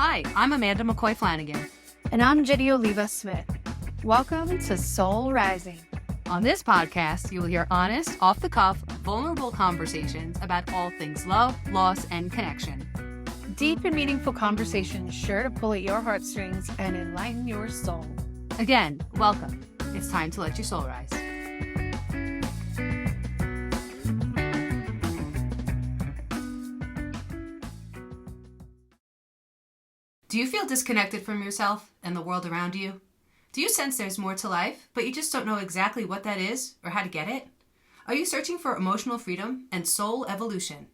Hi, I'm Amanda McCoy Flanagan. And I'm Ginny Smith. Welcome to Soul Rising. On this podcast, you will hear honest, off-the-cuff, vulnerable conversations about all things love, loss, and connection. Deep and meaningful conversations sure to pull at your heartstrings and enlighten your soul. Again, welcome. It's time to let your soul rise. Do you feel disconnected from yourself and the world around you? Do you sense there's more to life, but you just don't know exactly what that is or how to get it? Are you searching for emotional freedom and soul evolution?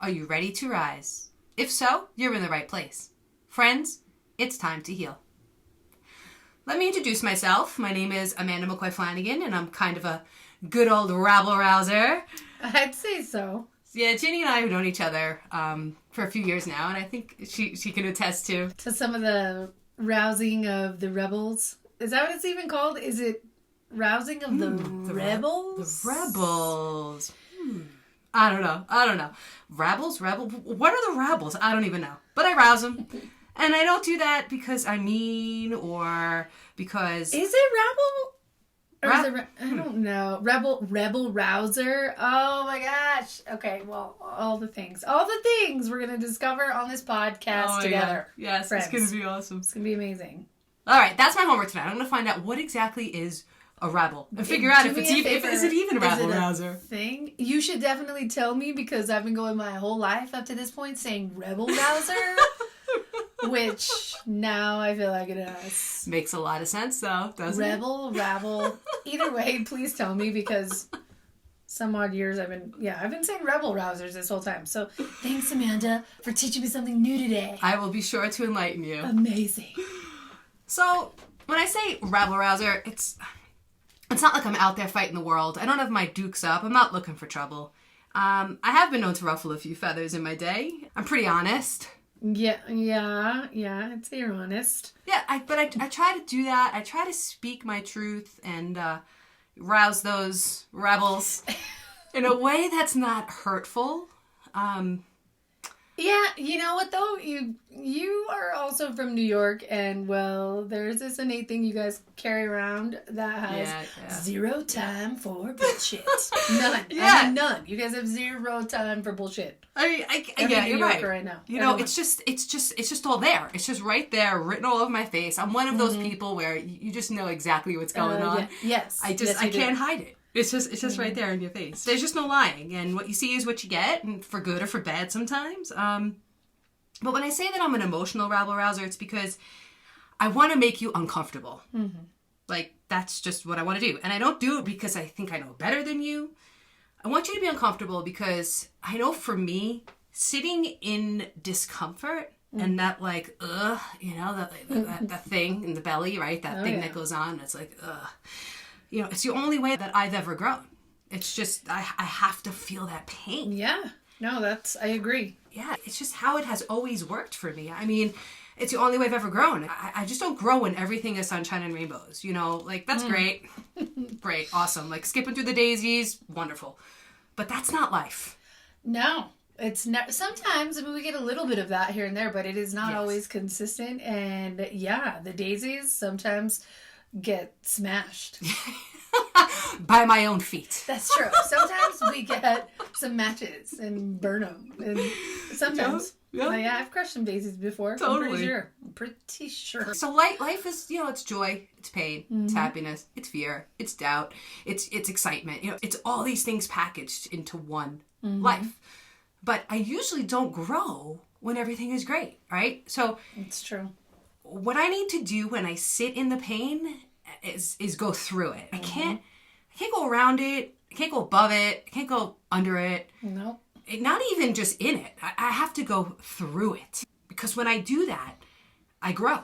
Are you ready to rise? If so, you're in the right place. Friends, it's time to heal. Let me introduce myself. My name is Amanda McCoy Flanagan, and I'm kind of a good old rabble-rouser. I'd say so. Yeah, Ginny and I have known each other for a few years now, and I think she can attest to some of the rousing of the rebels. Is that what it's even called? Is it rousing of the rebels? The rebels. I don't know. Rebels? What are the rebels? I don't even know. But I rouse them. And I don't do that because I'm mean or because... Is it rebel? Or is it I don't know. Rebel rouser. Oh my gosh. Okay, well, all the things we're going to discover on this podcast together. God. Yes, friends. It's going to be awesome. It's going to be amazing. All right, that's my homework tonight. I'm going to find out what exactly is a rebel and figure out if it's even a rebel rouser thing. You should definitely tell me because I've been going my whole life up to this point saying rebel rouser. Which now I feel like it does. Makes a lot of sense though, doesn't it? Rabble. Either way, please tell me because some odd years I've been saying rebel rousers this whole time. So thanks, Amanda, for teaching me something new today. I will be sure to enlighten you. Amazing. So when I say rabble rouser, it's not like I'm out there fighting the world. I don't have my dukes up. I'm not looking for trouble. I have been known to ruffle a few feathers in my day. I'm pretty honest. Yeah, I'd say you're honest. Yeah, but I try to do that. I try to speak my truth and rouse those rebels in a way that's not hurtful. Yeah, you know what though? You are also from New York, and well, there's this innate thing you guys carry around that has zero time for bullshit. None. Yeah. I mean, none. You guys have zero time for bullshit. You're right now. You know, it's just all there. It's just right there, written all over my face. I'm one of those people where you just know exactly what's going on. Yeah. Yes. I can't hide it. It's just right there in your face. There's just no lying, and what you see is what you get, and for good or for bad sometimes. But when I say that I'm an emotional rabble rouser, it's because I want to make you uncomfortable. Mm-hmm. Like, that's just what I want to do. And I don't do it because I think I know better than you. I want you to be uncomfortable because I know for me, sitting in discomfort and that like, that thing in the belly, right? That thing that goes on, it's like, you know, it's the only way that I've ever grown. It's just, I have to feel that pain. Yeah. No, I agree. Yeah, it's just how it has always worked for me. I mean, it's the only way I've ever grown. I just don't grow when everything is sunshine and rainbows. You know, like, that's great. Great, awesome. Like, skipping through the daisies, wonderful. But that's not life. No. It's not. Sometimes, I mean, we get a little bit of that here and there, but it is not always consistent. And yeah, the daisies sometimes get smashed. By my own feet. That's true. Sometimes we get some matches and burn them. And sometimes. Yeah. Yeah, I've crushed some daisies before. Totally. I'm pretty sure. So life is, you know, it's joy, it's pain, it's happiness, it's fear, it's doubt, it's excitement. You know, it's all these things packaged into one life. But I usually don't grow when everything is great, right? So it's true. What I need to do when I sit in the pain is go through it. I can't go around it. I can't go above it. I can't go under it. Nope. Not even just in it. I have to go through it. Because when I do that, I grow.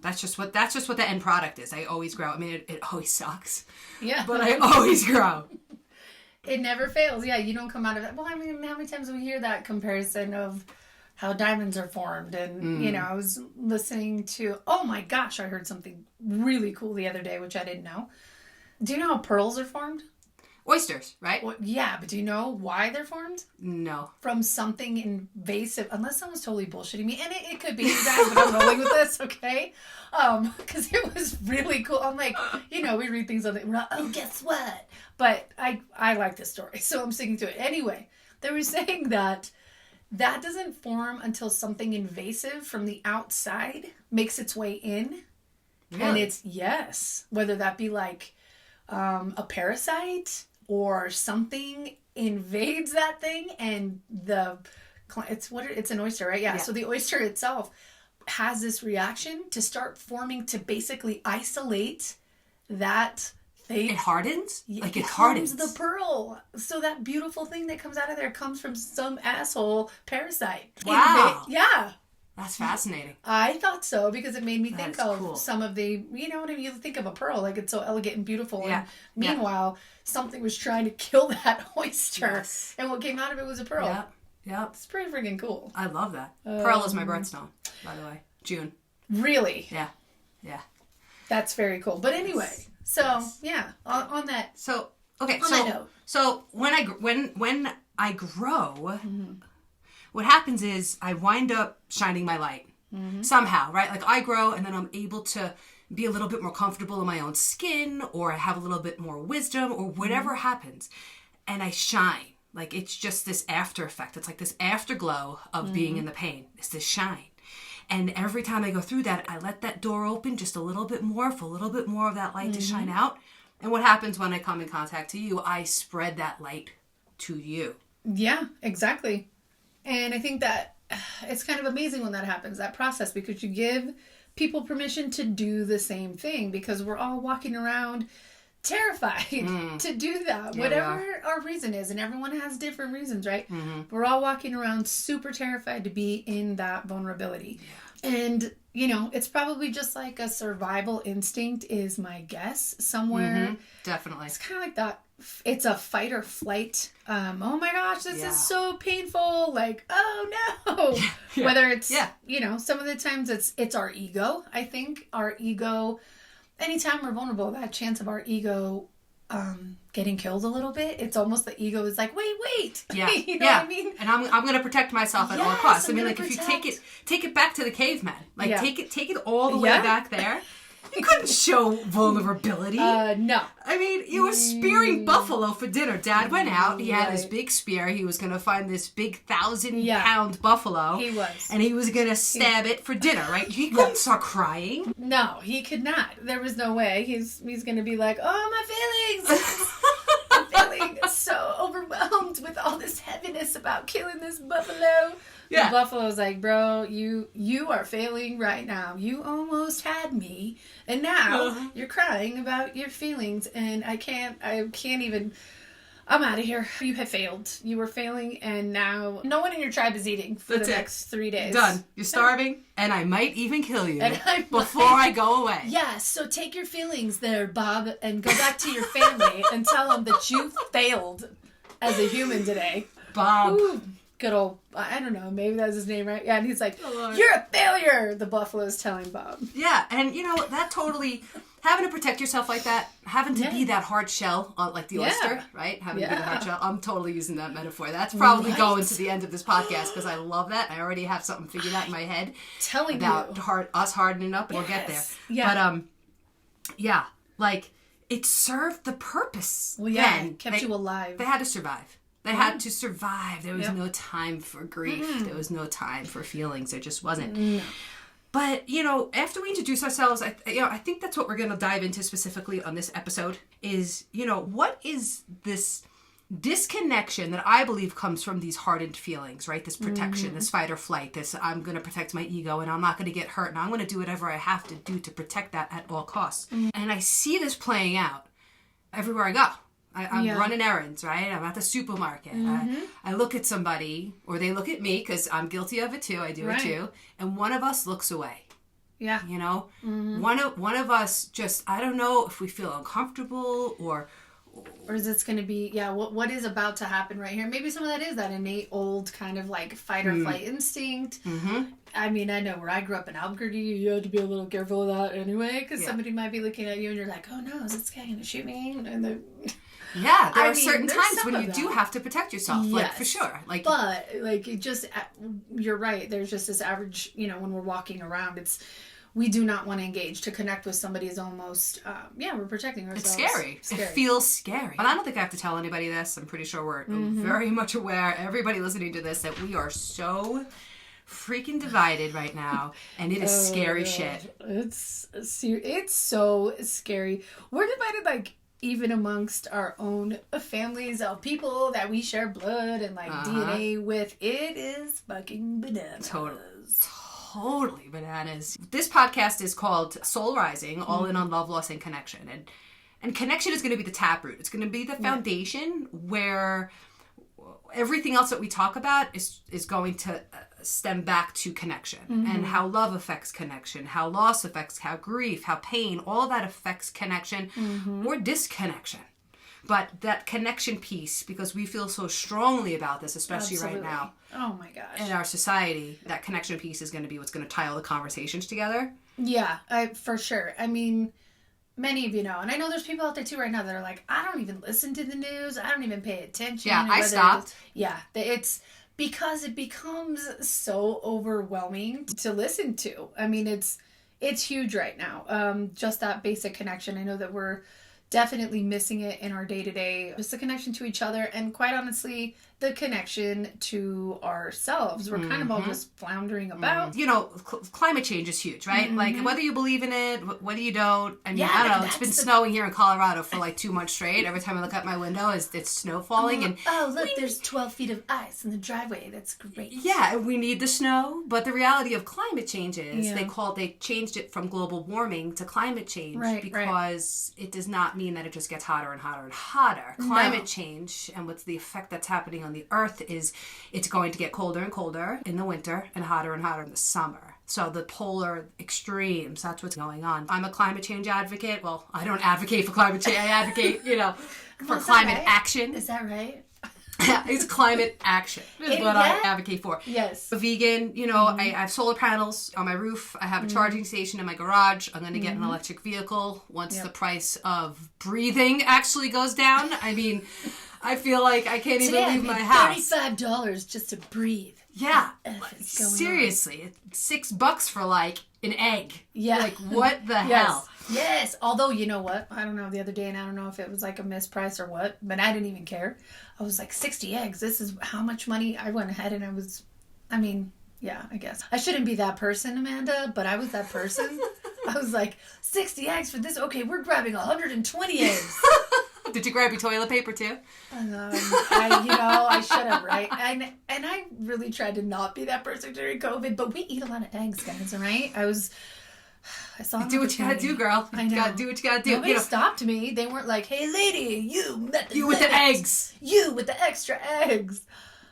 That's just what the end product is. I always grow. I mean, it always sucks. Yeah. But I always grow. It never fails. Yeah, you don't come out of it. Well, I mean, how many times do we hear that comparison of how diamonds are formed? And, you know, I was listening to, oh my gosh, I heard something really cool the other day, which I didn't know. Do you know how pearls are formed? Oysters, right? Well, yeah, but do you know why they're formed? No. From something invasive, unless someone's totally bullshitting me, and it could be you guys, but I'm rolling with this, okay? Because it was really cool. I'm like, we read things on the, oh, guess what? But I like this story, so I'm sticking to it. Anyway, they were saying that doesn't form until something invasive from the outside makes its way in. Really? And it's, yes, whether that be like a parasite or something invades that thing, and it's an oyster, right? Yeah. So the oyster itself has this reaction to start forming to basically isolate that thing. It hardens? Like it hardens the pearl. So that beautiful thing that comes out of there comes from some asshole parasite. Wow. Yeah. That's fascinating. I thought so, because it made me think of cool. some of the, what I mean? You think of a pearl, like it's so elegant and beautiful. Yeah. And meanwhile, something was trying to kill that oyster. Yes. And what came out of it was a pearl. Yep. It's pretty freaking cool. I love that. Pearl is my birthstone, by the way. June. Really? Yeah. That's very cool. But anyway, on that. So, okay. On that note. So when I grow, what happens is I wind up shining my light somehow, right? Like I grow, and then I'm able to be a little bit more comfortable in my own skin, or I have a little bit more wisdom, or whatever happens, and I shine. Like it's just this after effect. It's like this afterglow of being in the pain. It's this shine. And every time I go through that, I let that door open just a little bit more for a little bit more of that light to shine out. And what happens when I come in contact to you, I spread that light to you. Yeah, exactly. And I think that it's kind of amazing when that happens, that process, because you give people permission to do the same thing, because we're all walking around terrified to do that, whatever our reason is, and everyone has different reasons, right? We're all walking around super terrified to be in that vulnerability. And it's probably just like a survival instinct, is my guess, somewhere. Definitely. It's kind of like that. It's a fight or flight. Oh my gosh, this is so painful. Like, oh no. Whether it's some of the times it's our ego. I think our ego, anytime we're vulnerable, that chance of our ego getting killed a little bit, it's almost the ego is like, wait. You know what I mean? And I'm going to protect myself at all costs. I mean, like if you take it back to the caveman, like take it all the way back there. You couldn't show vulnerability. No. I mean, you were spearing buffalo for dinner. Dad went out. He had this big spear. He was going to find this big 1,000-pound buffalo. He was. And he was going to stab it for dinner, right? He couldn't start crying. No, he could not. There was no way. He's going to be like, oh, my feelings. I'm feeling so overwhelmed with all this heaviness about killing this buffalo. The buffalo's like, bro, you are failing right now. You almost had me, and now you're crying about your feelings, and I can't even. I'm out of here. You have failed. You were failing, and now no one in your tribe is eating for the next 3 days. Done. You're starving, and I might even kill you before I go away. Yes, so take your feelings there, Bob, and go back to your family and tell them that you failed as a human today. Bob. Ooh. Good old, I don't know, maybe that's his name, right? Yeah, and he's like, you're a failure, the buffalo's telling Bob. Yeah, and that totally, having to protect yourself like that, having to be that hard shell, like the oyster, right? Having to be the hard shell. I'm totally using that metaphor. That's probably going to the end of this podcast, because I love that. I already have something figured out in my head about us hardening up, and we'll get there. Yeah. But, like, it served the purpose. Well, it kept you alive. They had to survive. They had to survive. There was no time for grief. There was no time for feelings. There just wasn't. No. But, after we introduce ourselves, I think that's what we're going to dive into specifically on this episode is, what is this disconnection that I believe comes from these hardened feelings, right? This protection, this fight or flight, this I'm going to protect my ego and I'm not going to get hurt and I'm going to do whatever I have to do to protect that at all costs. And I see this playing out everywhere I go. I'm running errands, right? I'm at the supermarket. I look at somebody, or they look at me, because I'm guilty of it too. I do it too. And one of us looks away. Yeah. One of us just, I don't know if we feel uncomfortable or is this going to be, what is about to happen right here? Maybe some of that is that innate old kind of like fight or flight instinct. I mean, I know where I grew up in Albuquerque, you had to be a little careful of that anyway, because somebody might be looking at you and you're like, oh no, is this guy going to shoot me? And Yeah, there I are mean, certain there's times some when of you do that. have to protect yourself, like, for Yes. sure. Like, But, like, it just, you're right. There's just this average, when we're walking around, we do not want to engage. To connect with somebody is almost, we're protecting ourselves. it's scary. It feels scary. But I don't think I have to tell anybody this. I'm pretty sure we're very much aware, everybody listening to this, that we are so freaking divided right now, and it is scary shit. It's so scary. We're divided, like, even amongst our own families of people that we share blood and, like, DNA with. It is fucking bananas. Totally bananas. This podcast is called Soul Rising, All In on Love, Loss, and Connection. And connection is going to be the taproot. It's going to be the foundation where everything else that we talk about is going to stem back to connection and how love affects connection, how loss affects, how grief, how pain, all that affects connection or disconnection. But that connection piece, because we feel so strongly about this, especially right now. Oh my gosh. In our society, that connection piece is going to be what's going to tie all the conversations together. Yeah, for sure. I mean, many of you know, and I know there's people out there too right now that are like, I don't even listen to the news. I don't even pay attention. Yeah, I stopped. It's because it becomes so overwhelming to listen to. I mean, it's huge right now. Just that basic connection. I know that we're definitely missing it in our day-to-day. Just the connection to each other, and quite honestly, the connection to ourselves. We're kind of all just floundering about. Climate change is huge, right? Like, whether you believe in it, whether you don't. I mean, Yeah, I don't know. It's been snowing here in Colorado for like 2 months straight. Every time I look out my window, it's snow falling. And look, there's 12 feet of ice in the driveway. That's great. Yeah, we need the snow. But the reality of climate change is they changed it from global warming to climate change because it does not mean that it just gets hotter and hotter and hotter. Climate change and what's the effect that's happening on the earth is it's going to get colder and colder in the winter and hotter in the summer. So the polar extremes, that's what's going on. I'm a climate change advocate. Well, I don't advocate for climate change. I advocate, for climate action. Is that right? Yeah, it's climate action is what I advocate for. Yes. A vegan, I have solar panels on my roof. I have a charging station in my garage. I'm going to get an electric vehicle once the price of breathing actually goes down. I mean, I feel like I can't even leave my house. $35 just to breathe. Yeah. Seriously. It's $6 for like an egg. Yeah. Like, what the hell? Yes. Although, you know what? I don't know the other day, and I don't know if it was like a misprice or what, but I didn't even care. I was like, 60 eggs. This is how much money. I went ahead and I guess. I shouldn't be that person, Amanda, but I was that person. I was like, 60 eggs for this? Okay, we're grabbing 120 eggs. Did you grab your toilet paper too? I should have, right? And I really tried to not be that person during COVID, but we eat a lot of eggs, guys, all right? I saw do what you gotta do, girl. I know. You gotta do what you gotta do. Nobody stopped me. They weren't like, hey, lady, you with the eggs. You with the extra eggs.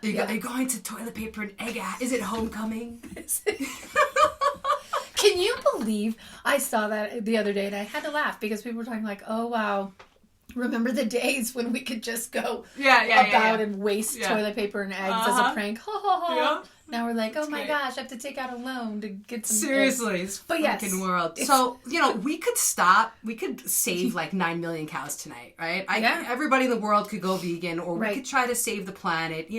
Are you going to toilet paper and egg? Is it homecoming? Can you believe I saw that the other day and I had to laugh because people were talking like, oh, wow. Remember the days when we could just go about and waste toilet paper and eggs as a prank? Ha ha ha. Yeah. Now we're like, oh my gosh, I have to take out a loan to get some Seriously, eggs. But fucking world. So, we could save like 9 million cows tonight, right? Everybody in the world could go vegan, or we could try to save the planet.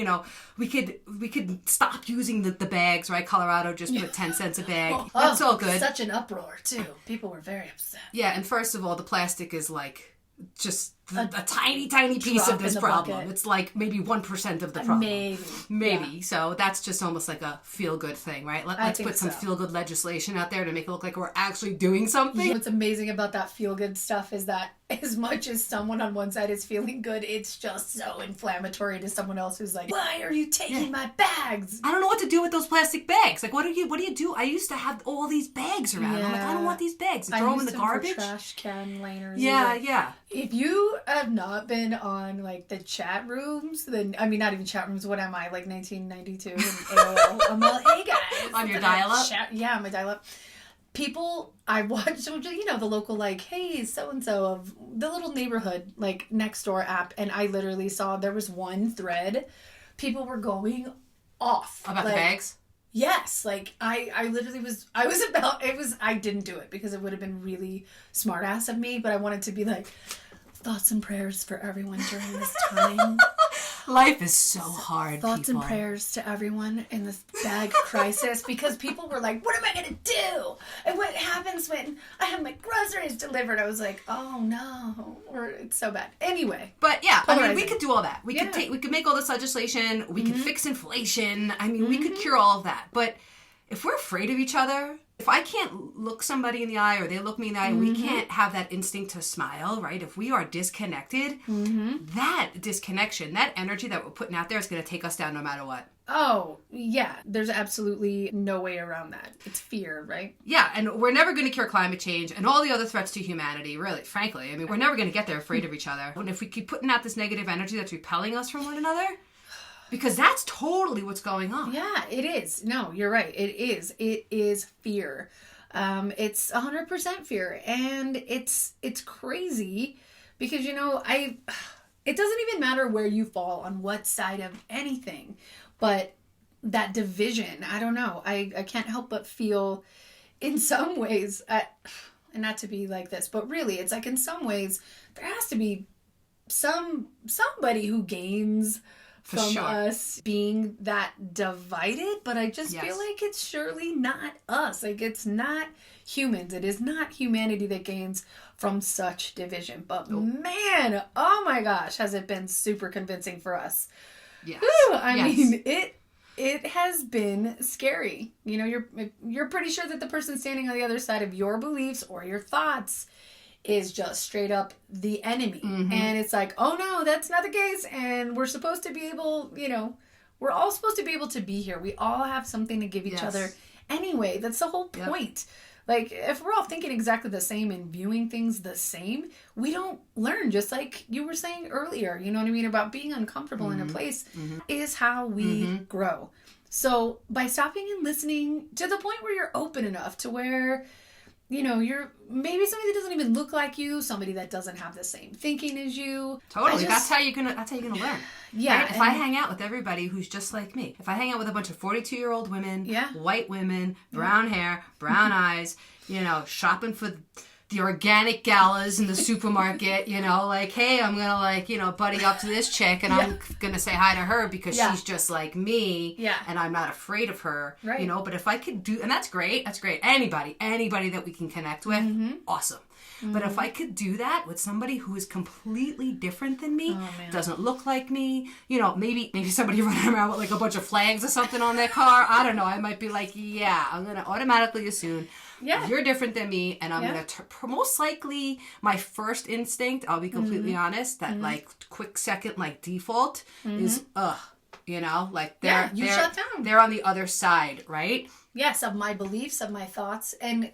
We could stop using the bags, right? Colorado just put 10 cents a bag. That's all good. Such an uproar, too. People were very upset. Yeah, and first of all, the plastic is like just a tiny, tiny piece of this problem. Bucket. It's like maybe 1% of the problem. Maybe. Yeah. So that's just almost like a feel-good thing, right? Let's put some feel-good legislation out there to make it look like we're actually doing something. What's amazing about that feel-good stuff is that as much as someone on one side is feeling good, it's just so inflammatory to someone else who's like, why are you taking my bags? I don't know what to do with those plastic bags. Like, what do you do? I used to have all these bags around. I'm like, I don't want these bags. Throw them in the garbage. For trash can liners. Yeah. If you have not been on like the chat rooms, then not even chat rooms. What am I, like 1992 and AOL? I'm all, hey guys. On your dial-up? Yeah, my dial-up. People, I watched, the local, like, hey, so-and-so of the little neighborhood, like, next door app, and I literally saw there was one thread. People were going off. About the bags? Yes. Like, I literally I didn't do it because it would have been really smart-ass of me, but I wanted to be like, Thoughts and prayers for everyone during this time. Life is so hard, Thoughts people. and prayers to everyone in this bag crisis, because people were like, what am I going to do? And what happens when I have my groceries delivered? I was like, oh no, or it's so bad. Anyway. But yeah, I mean, we Polarizing. could do all that. We could make all this legislation. We could fix inflation. I mean, we could cure all of that. But if we're afraid of each other, if I can't look somebody in the eye or they look me in the eye, we can't have that instinct to smile, right? If we are disconnected, that disconnection, that energy that we're putting out there is going to take us down no matter what. Oh, yeah. There's absolutely no way around that. It's fear, right? Yeah, and we're never going to cure climate change and all the other threats to humanity, really, frankly. I mean, we're never going to get there afraid of each other. And if we keep putting out this negative energy that's repelling us from one another, because that's totally what's going on. Yeah, it is. No, you're right. It is. It is fear. It's 100% fear. And it's crazy because, you know, it doesn't even matter where you fall on what side of anything, but that division, I don't know. I can't help but feel in some ways, and not to be like this, but really it's like in some ways there has to be somebody who gains from us being that divided, but I just feel like it's surely not us. Like, it's not humans. It is not humanity that gains from such division. But man, oh my gosh, has it been super convincing for us. Yes. Whew, I mean, it has been scary. You know, you're pretty sure that the person standing on the other side of your beliefs or your thoughts is just straight up the enemy. And it's like, oh no, that's not the case. And we're supposed to be able, you know, we're all supposed to be able to be here. We all have something to give each other anyway. That's the whole point. Like, if we're all thinking exactly the same and viewing things the same, we don't learn. Just like you were saying earlier, you know what I mean, about being uncomfortable in a place is how we grow. So by stopping and listening to the point where you're open enough to where, you know, you're maybe somebody that doesn't even look like you, somebody that doesn't have the same thinking as you. Totally. That's how you're gonna learn. Yeah. Right? If I hang out with everybody who's just like me, if I hang out with a bunch of 42-year-old women, white women, brown hair, brown eyes, you know, shopping for the organic galas in the supermarket, you know, like, hey, I'm gonna, like, you know, buddy up to this chick and I'm gonna say hi to her because she's just like me and I'm not afraid of her, you know. But if I could do, and that's great, anybody that we can connect with, awesome. But if I could do that with somebody who is completely different than me, doesn't look like me, you know, maybe somebody running around with like a bunch of flags or something on their car, I don't know, I might be like, yeah, I'm gonna automatically assume you're different than me, and I'm gonna most likely, my first instinct, I'll be completely honest, that like quick second like default is you know, like they're shut down. They're on the other side, right? Yes, of my beliefs, of my thoughts, and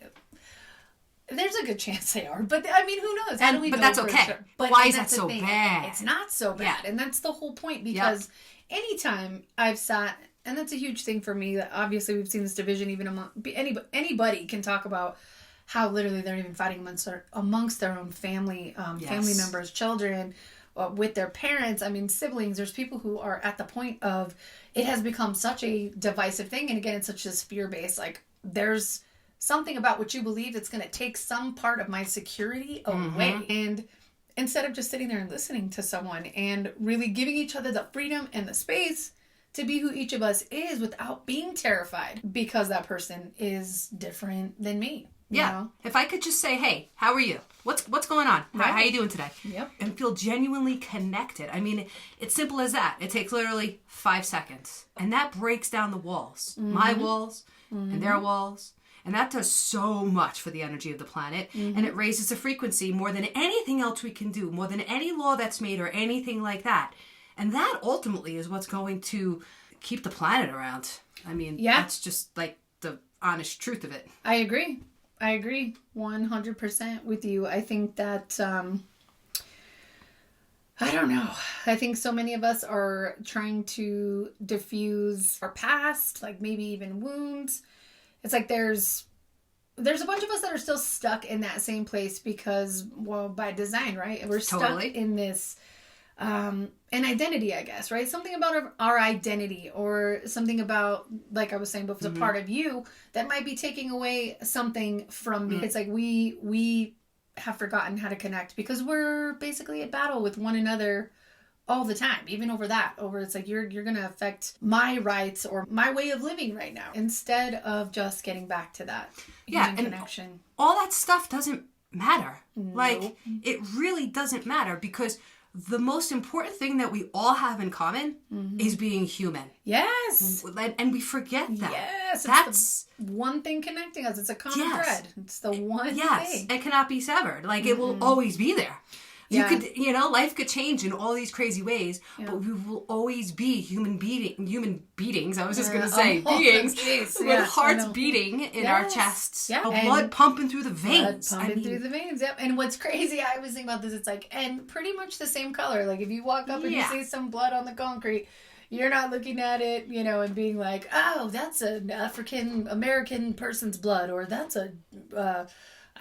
there's a good chance they are, but I mean, who knows? How do we know? But that's okay. Sure? But why is that so bad? It's not so bad, and that's the whole point. Because anytime I've sat, and that's a huge thing for me. That obviously we've seen this division even among anybody can talk about how literally they're even fighting amongst their own family, family members, children, with their parents. I mean, siblings. There's people who are at the point of it has become such a divisive thing, and again, it's such this fear based. Like, there's something about what you believe that's going to take some part of my security away. And instead of just sitting there and listening to someone and really giving each other the freedom and the space to be who each of us is without being terrified because that person is different than me. You know? If I could just say, hey, how are you? What's going on? How you doing today? And feel genuinely connected. I mean, it's simple as that. It takes literally 5 seconds. And that breaks down the walls. My walls and their walls. And that does so much for the energy of the planet. And it raises the frequency more than anything else we can do, more than any law that's made or anything like that. And that ultimately is what's going to keep the planet around. I mean, that's just like the honest truth of it. I agree 100% with you. I think that, I don't know. I think so many of us are trying to diffuse our past, like maybe even wounds. It's like there's a bunch of us that are still stuck in that same place because, well, by design, right? We're stuck in this, an identity, I guess, right? Something about our identity, or something about, like I was saying before, the part of you that might be taking away something from me. It's like we have forgotten how to connect because we're basically at battle with one another all the time, even over it's like you're gonna affect my rights or my way of living right now instead of just getting back to that human connection. All that stuff doesn't matter. No. Like, it really doesn't matter, because the most important thing that we all have in common is being human. Yes. And we forget that. Yes. That's the one thing connecting us. It's a common thread. It's the one thing. It cannot be severed. Like, it will always be there. You could, life could change in all these crazy ways, but we will always be human beings. I was just going to say beings with hearts beating in our chests, blood pumping through the veins. Through the veins, yep. And what's crazy, I was thinking about this, it's like, and pretty much the same color. Like, if you walk up and you see some blood on the concrete, you're not looking at it, and being like, oh, that's an African American person's blood, or that's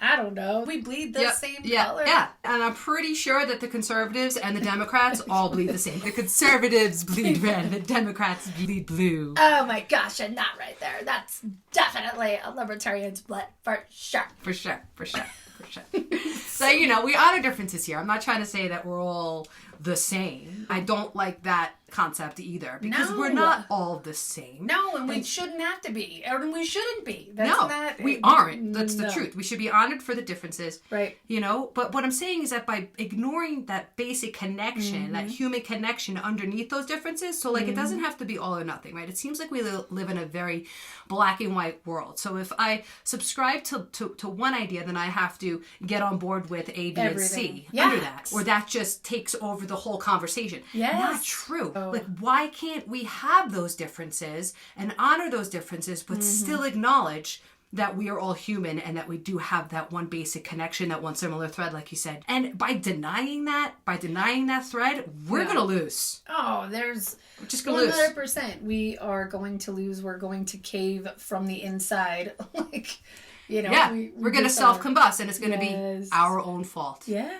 I don't know. We bleed the same color. Yeah, and I'm pretty sure that the conservatives and the Democrats all bleed the same. The conservatives bleed red, the Democrats bleed blue. Oh my gosh, you're not right there. That's definitely a libertarian's blood, for sure. For sure. So, we honor differences here. I'm not trying to say that we're all the same. I don't like that concept either, because we're not all the same. No, and we shouldn't have to be, or we shouldn't be. We aren't. That's the truth. We should be honored for the differences. Right. But what I'm saying is that by ignoring that basic connection, that human connection underneath those differences, so like it doesn't have to be all or nothing, right? It seems like we live in a very black and white world. So if I subscribe to one idea, then I have to get on board with A, B, and C under that. Or that just takes over the whole conversation. Yes. Not true. Like, why can't we have those differences and honor those differences, but still acknowledge that we are all human and that we do have that one basic connection, that one similar thread, like you said. And by denying that thread, we're going to lose. Oh, we're just going to lose. 100%. We are going to lose. We're going to cave from the inside. Like, we're going to self-combust, and it's going to be our own fault. Yeah.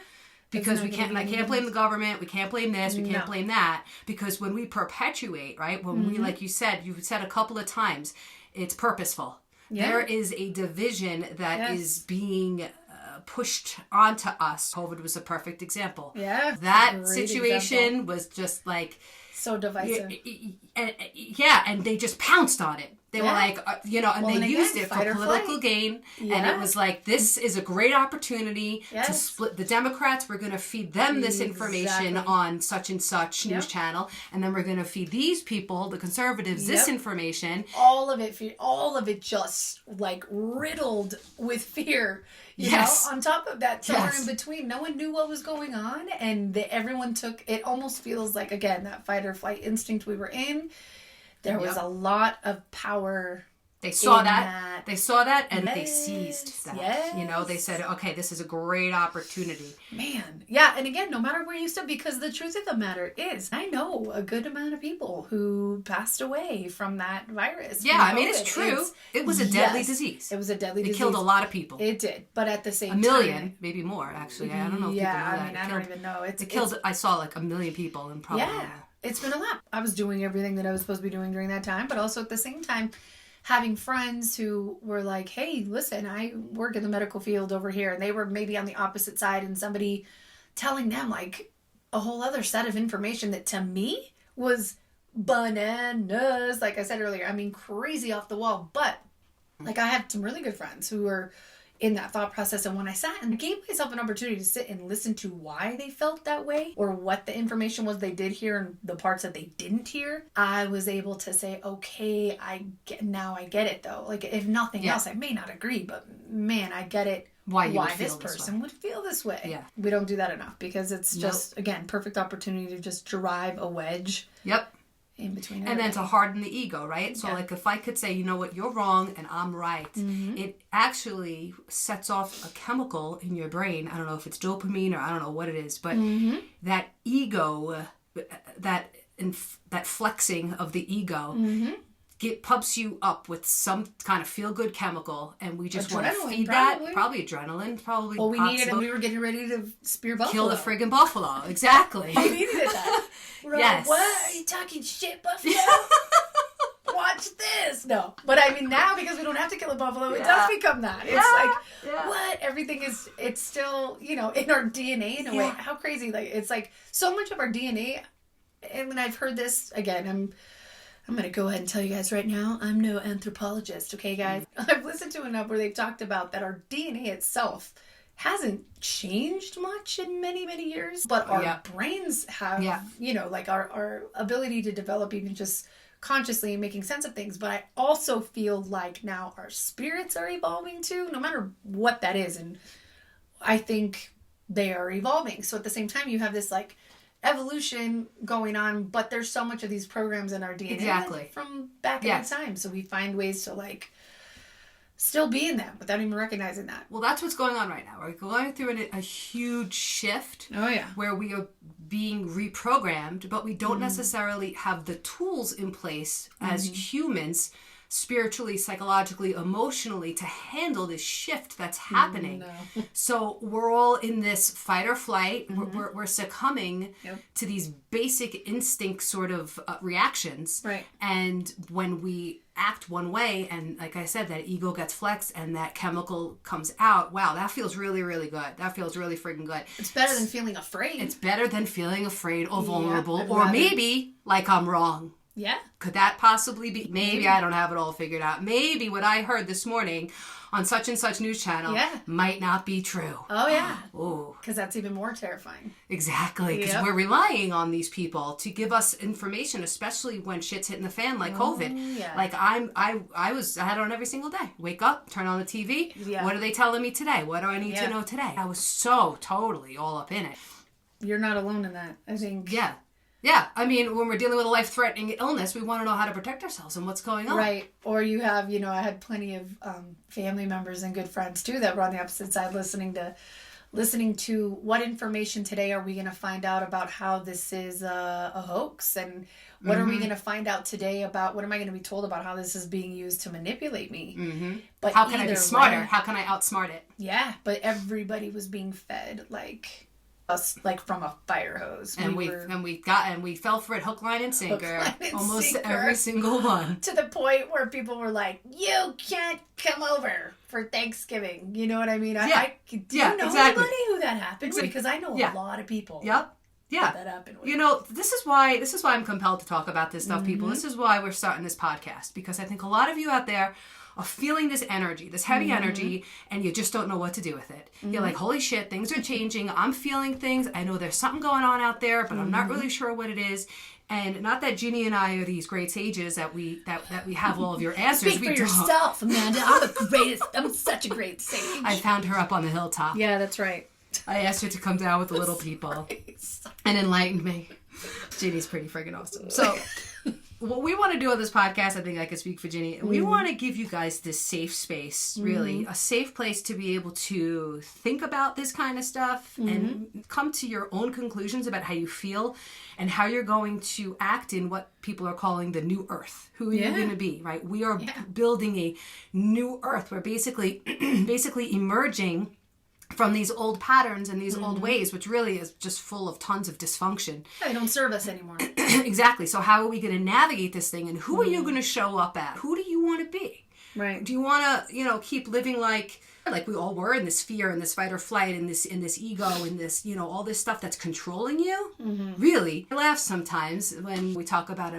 Because I can't blame the government, we can't blame this, we can't blame that. Because when we perpetuate, right, when we, like you've said a couple of times, it's purposeful. Yeah. There is a division that is being pushed onto us. COVID was a perfect example. Yeah. That situation was just like... so divisive. And they just pounced on it. They were like, and they used it for political gain. Yeah. And it was like, this is a great opportunity to split. The Democrats, we're going to feed them this information on such and such news channel. And then we're going to feed these people, the conservatives, this information. All of it just like riddled with fear. You know, on top of that, somewhere in between, no one knew what was going on. And everyone took, it almost feels like, again, that fight or flight instinct we were in. There was a lot of power. They saw that. They saw that, and they seized that. Yes. They said, okay, this is a great opportunity. Man. Yeah, and again, no matter where you stood, because the truth of the matter is, I know a good amount of people who passed away from that virus. Yeah, I mean, it's true. It was a deadly disease. It was a deadly disease. It killed a lot of people. It did, but at the same time... 1 million, maybe more, actually. I don't know if people know that. I don't even know. It killed, I saw like 1 million people and probably... Yeah. It's been a lot. I was doing everything that I was supposed to be doing during that time, but also at the same time, having friends who were like, hey, listen, I work in the medical field over here, and they were maybe on the opposite side, and somebody telling them like a whole other set of information that to me was bananas. Like I said earlier, I mean, crazy off the wall, but like I have some really good friends who are in that thought process. And when I sat and gave myself an opportunity to sit and listen to why they felt that way or what the information was they did hear and the parts that they didn't hear, I was able to say, okay, I get it though. Like if nothing else, I may not agree, but man, I get it. Why this person would feel this way. Yeah. We don't do that enough because it's just, again, perfect opportunity to just drive a wedge. Yep. In between and then to harden the ego, right? So like if I could say, you know what, you're wrong and I'm right, it actually sets off a chemical in your brain. I don't know if it's dopamine or I don't know what it is, but that ego, that flexing of the ego pumps you up with some kind of feel-good chemical, and we just want to feed that. Probably adrenaline. Probably. Well, we needed it. We were getting ready to spear buffalo. Kill the friggin' buffalo. Exactly. We needed that. Yes. Like, what? Are you talking shit, buffalo? Watch watch this. No. But I mean, now because we don't have to kill a buffalo, it does become that. It's like, what? Everything is, it's still, you know, in our DNA in a way. How crazy. Like, it's like so much of our DNA. And when I've heard this, again, I'm going to go ahead and tell you guys right now, I'm no anthropologist, okay, guys? I've listened to enough where they've talked about that our DNA itself hasn't changed much in many, many years, but our brains have, you know, like our ability to develop even just consciously and making sense of things. But I also feel like now our spirits are evolving too, no matter what that is. And I think they are evolving. So at the same time, you have this like evolution going on, but there's so much of these programs in our DNA from back in the time. So we find ways to like still be in them without even recognizing that. Well, that's what's going on right now. We're going through a huge shift. Where we are being reprogrammed, but we don't necessarily have the tools in place as humans, spiritually, psychologically, emotionally, to handle this shift that's happening. So we're all in this fight or flight. We're succumbing to these basic instinct sort of reactions. And when we act one way, and like I said, that ego gets flexed and that chemical comes out, wow, that feels really, really good. That feels really freaking good. It's better than feeling afraid. It's better than feeling afraid or vulnerable, or maybe like I'm wrong. Could that possibly be? Maybe I don't have it all figured out. Maybe what I heard this morning on such and such news channel might not be true. Oh, because that's even more terrifying. Exactly, because we're relying on these people to give us information, especially when shit's hitting the fan like COVID. Like I had it on every single day. Wake up, turn on the TV. What are they telling me today? What do I need to know today? I was so totally all up in it. You're not alone in that, I think. Yeah, I mean, when we're dealing with a life-threatening illness, we want to know how to protect ourselves and what's going on. Right. Or you have, you know, I had plenty of family members and good friends, too, that were on the opposite side listening to what information today are we going to find out about how this is a hoax, and what are we going to find out today about, what am I going to be told about how this is being used to manipulate me? But how can I be smarter? How can I outsmart it? Yeah, but everybody was being fed, like... us like from a fire hose, and we fell for it hook, line, and sinker. Almost every single one, to the point where people were like, "You can't come over for Thanksgiving." You know what I mean? Do you know anybody who that happened with? Because I know a lot of people. That happened with. You know, this is why I'm compelled to talk about this stuff, people. This is why we're starting this podcast, because I think a lot of you out there are feeling this energy, this heavy energy, and you just don't know what to do with it. You're like, holy shit, things are changing. I'm feeling things. I know there's something going on out there, but I'm not really sure what it is. And not that Ginny and I are these great sages that we have all of your answers. Speak for yourself, Amanda. I'm such a great sage. I found her up on the hilltop. Yeah, that's right. I asked her to come down with the little people and enlighten me. Ginny's pretty friggin' awesome. So... what we want to do on this podcast, I think I can speak for Ginny, we want to give you guys this safe space, really, a safe place to be able to think about this kind of stuff and come to your own conclusions about how you feel and how you're going to act in what people are calling the new earth. Who are you going to be, right? We are building a new earth. We're basically emerging from these old patterns and these old ways, which really is just full of tons of dysfunction. They don't serve us anymore. Exactly. So how are we going to navigate this thing, and who are you going to show up at? Who do you want to be? Right. Do you want to, keep living like we all were, in this fear and this fight or flight and this ego and this, all this stuff that's controlling you? Really? I laugh sometimes when we talk about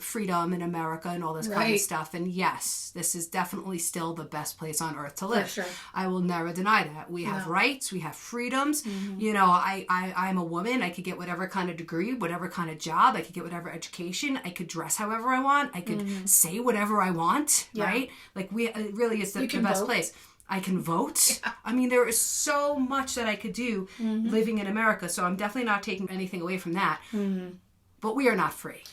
freedom in America and all this kind of stuff. And yes, this is definitely still the best place on earth to live. For sure. I will never deny that. We have rights. We have freedoms. I'm a woman. I could get whatever kind of degree, whatever kind of job. I could get whatever education. I could dress however I want. I could say whatever I want, right? Like it really is the best place. I can vote. Yeah. I mean, there is so much that I could do living in America, so I'm definitely not taking anything away from that. But we are not free.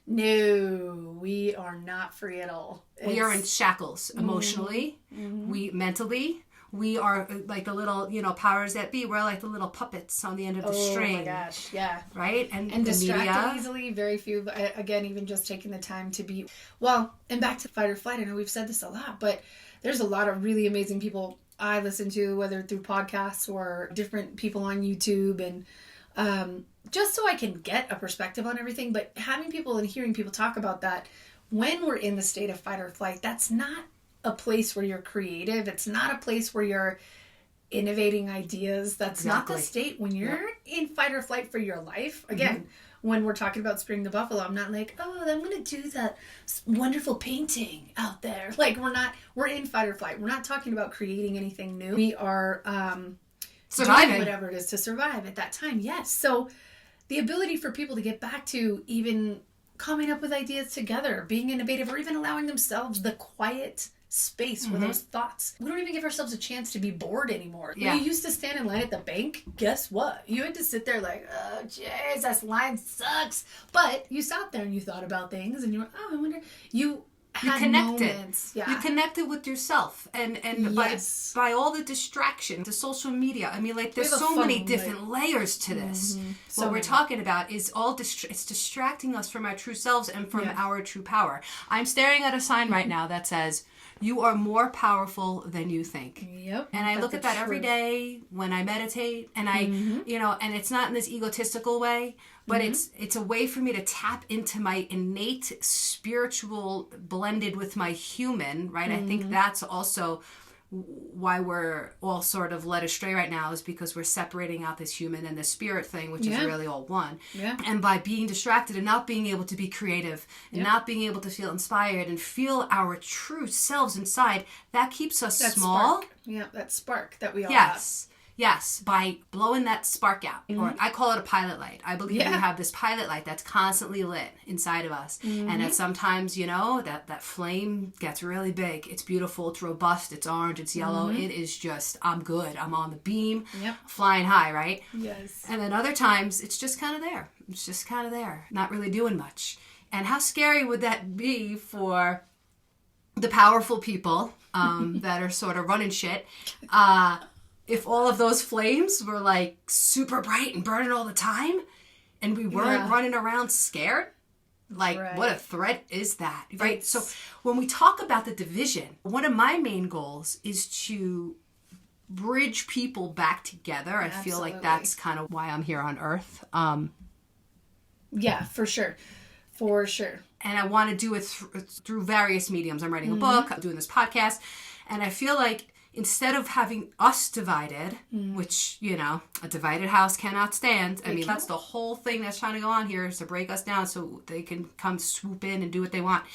No, we are not free at all. We are in shackles emotionally, we mentally. We are like the little, powers that be. We're like the little puppets on the end of the string. Oh my gosh, yeah. Right? And distracted media. Easily, very few. Again, even just taking the time to be... Well, and back to fight or flight, I know we've said this a lot, but there's a lot of really amazing people I listen to, whether through podcasts or different people on YouTube, and just so I can get a perspective on everything. But having people and hearing people talk about that, when we're in the state of fight or flight, that's not a place where you're creative. It's not a place where you're innovating ideas. That's not the state. When you're in fight or flight for your life, again, when we're talking about spring the buffalo, I'm not like, oh, I'm going to do that wonderful painting out there. Like, we're in fight or flight. We're not talking about creating anything new. We are surviving, doing whatever it is to survive at that time. Yes. So the ability for people to get back to even coming up with ideas together, being innovative, or even allowing themselves the quiet space for those thoughts. We don't even give ourselves a chance to be bored anymore. Yeah. When you used to stand in line at the bank, guess what? You had to sit there like, oh, jeez, this line sucks. But you sat there and you thought about things and you were, oh, I wonder. You connected. Moments. Yeah. You connected with yourself. And by all the distraction, the social media. I mean, like, there's so many different layers to this. What we're talking about is it's distracting us from our true selves and from our true power. I'm staring at a sign right now that says, you are more powerful than you think. Yep. And I look at that every day when I meditate, and I, and it's not in this egotistical way, but it's a way for me to tap into my innate spiritual blended with my human, right? I think that's also why we're all sort of led astray right now, is because we're separating out this human and the spirit thing, which is really all one. Yeah. And by being distracted and not being able to be creative and not being able to feel inspired and feel our true selves inside, that keeps us small. Spark. Yeah, that spark that we all have. Yes, by blowing that spark out. Or I call it a pilot light. I believe we have this pilot light that's constantly lit inside of us. And that sometimes, that flame gets really big. It's beautiful. It's robust. It's orange. It's yellow. It is just, I'm good. I'm on the beam, flying high, right? Yes. And then other times, it's just kind of there. It's just kind of there. Not really doing much. And how scary would that be for the powerful people that are sort of running shit? If all of those flames were like super bright and burning all the time and we weren't running around scared, like what a threat is that, right? So when we talk about the division, one of my main goals is to bridge people back together. I feel like that's kind of why I'm here on earth. Yeah, for sure. For sure. And I want to do it through various mediums. I'm writing a book, I'm doing this podcast, and I feel like instead of having us divided, which, a divided house cannot stand. I mean, that's the whole thing that's trying to go on here, is to break us down so they can come swoop in and do what they want.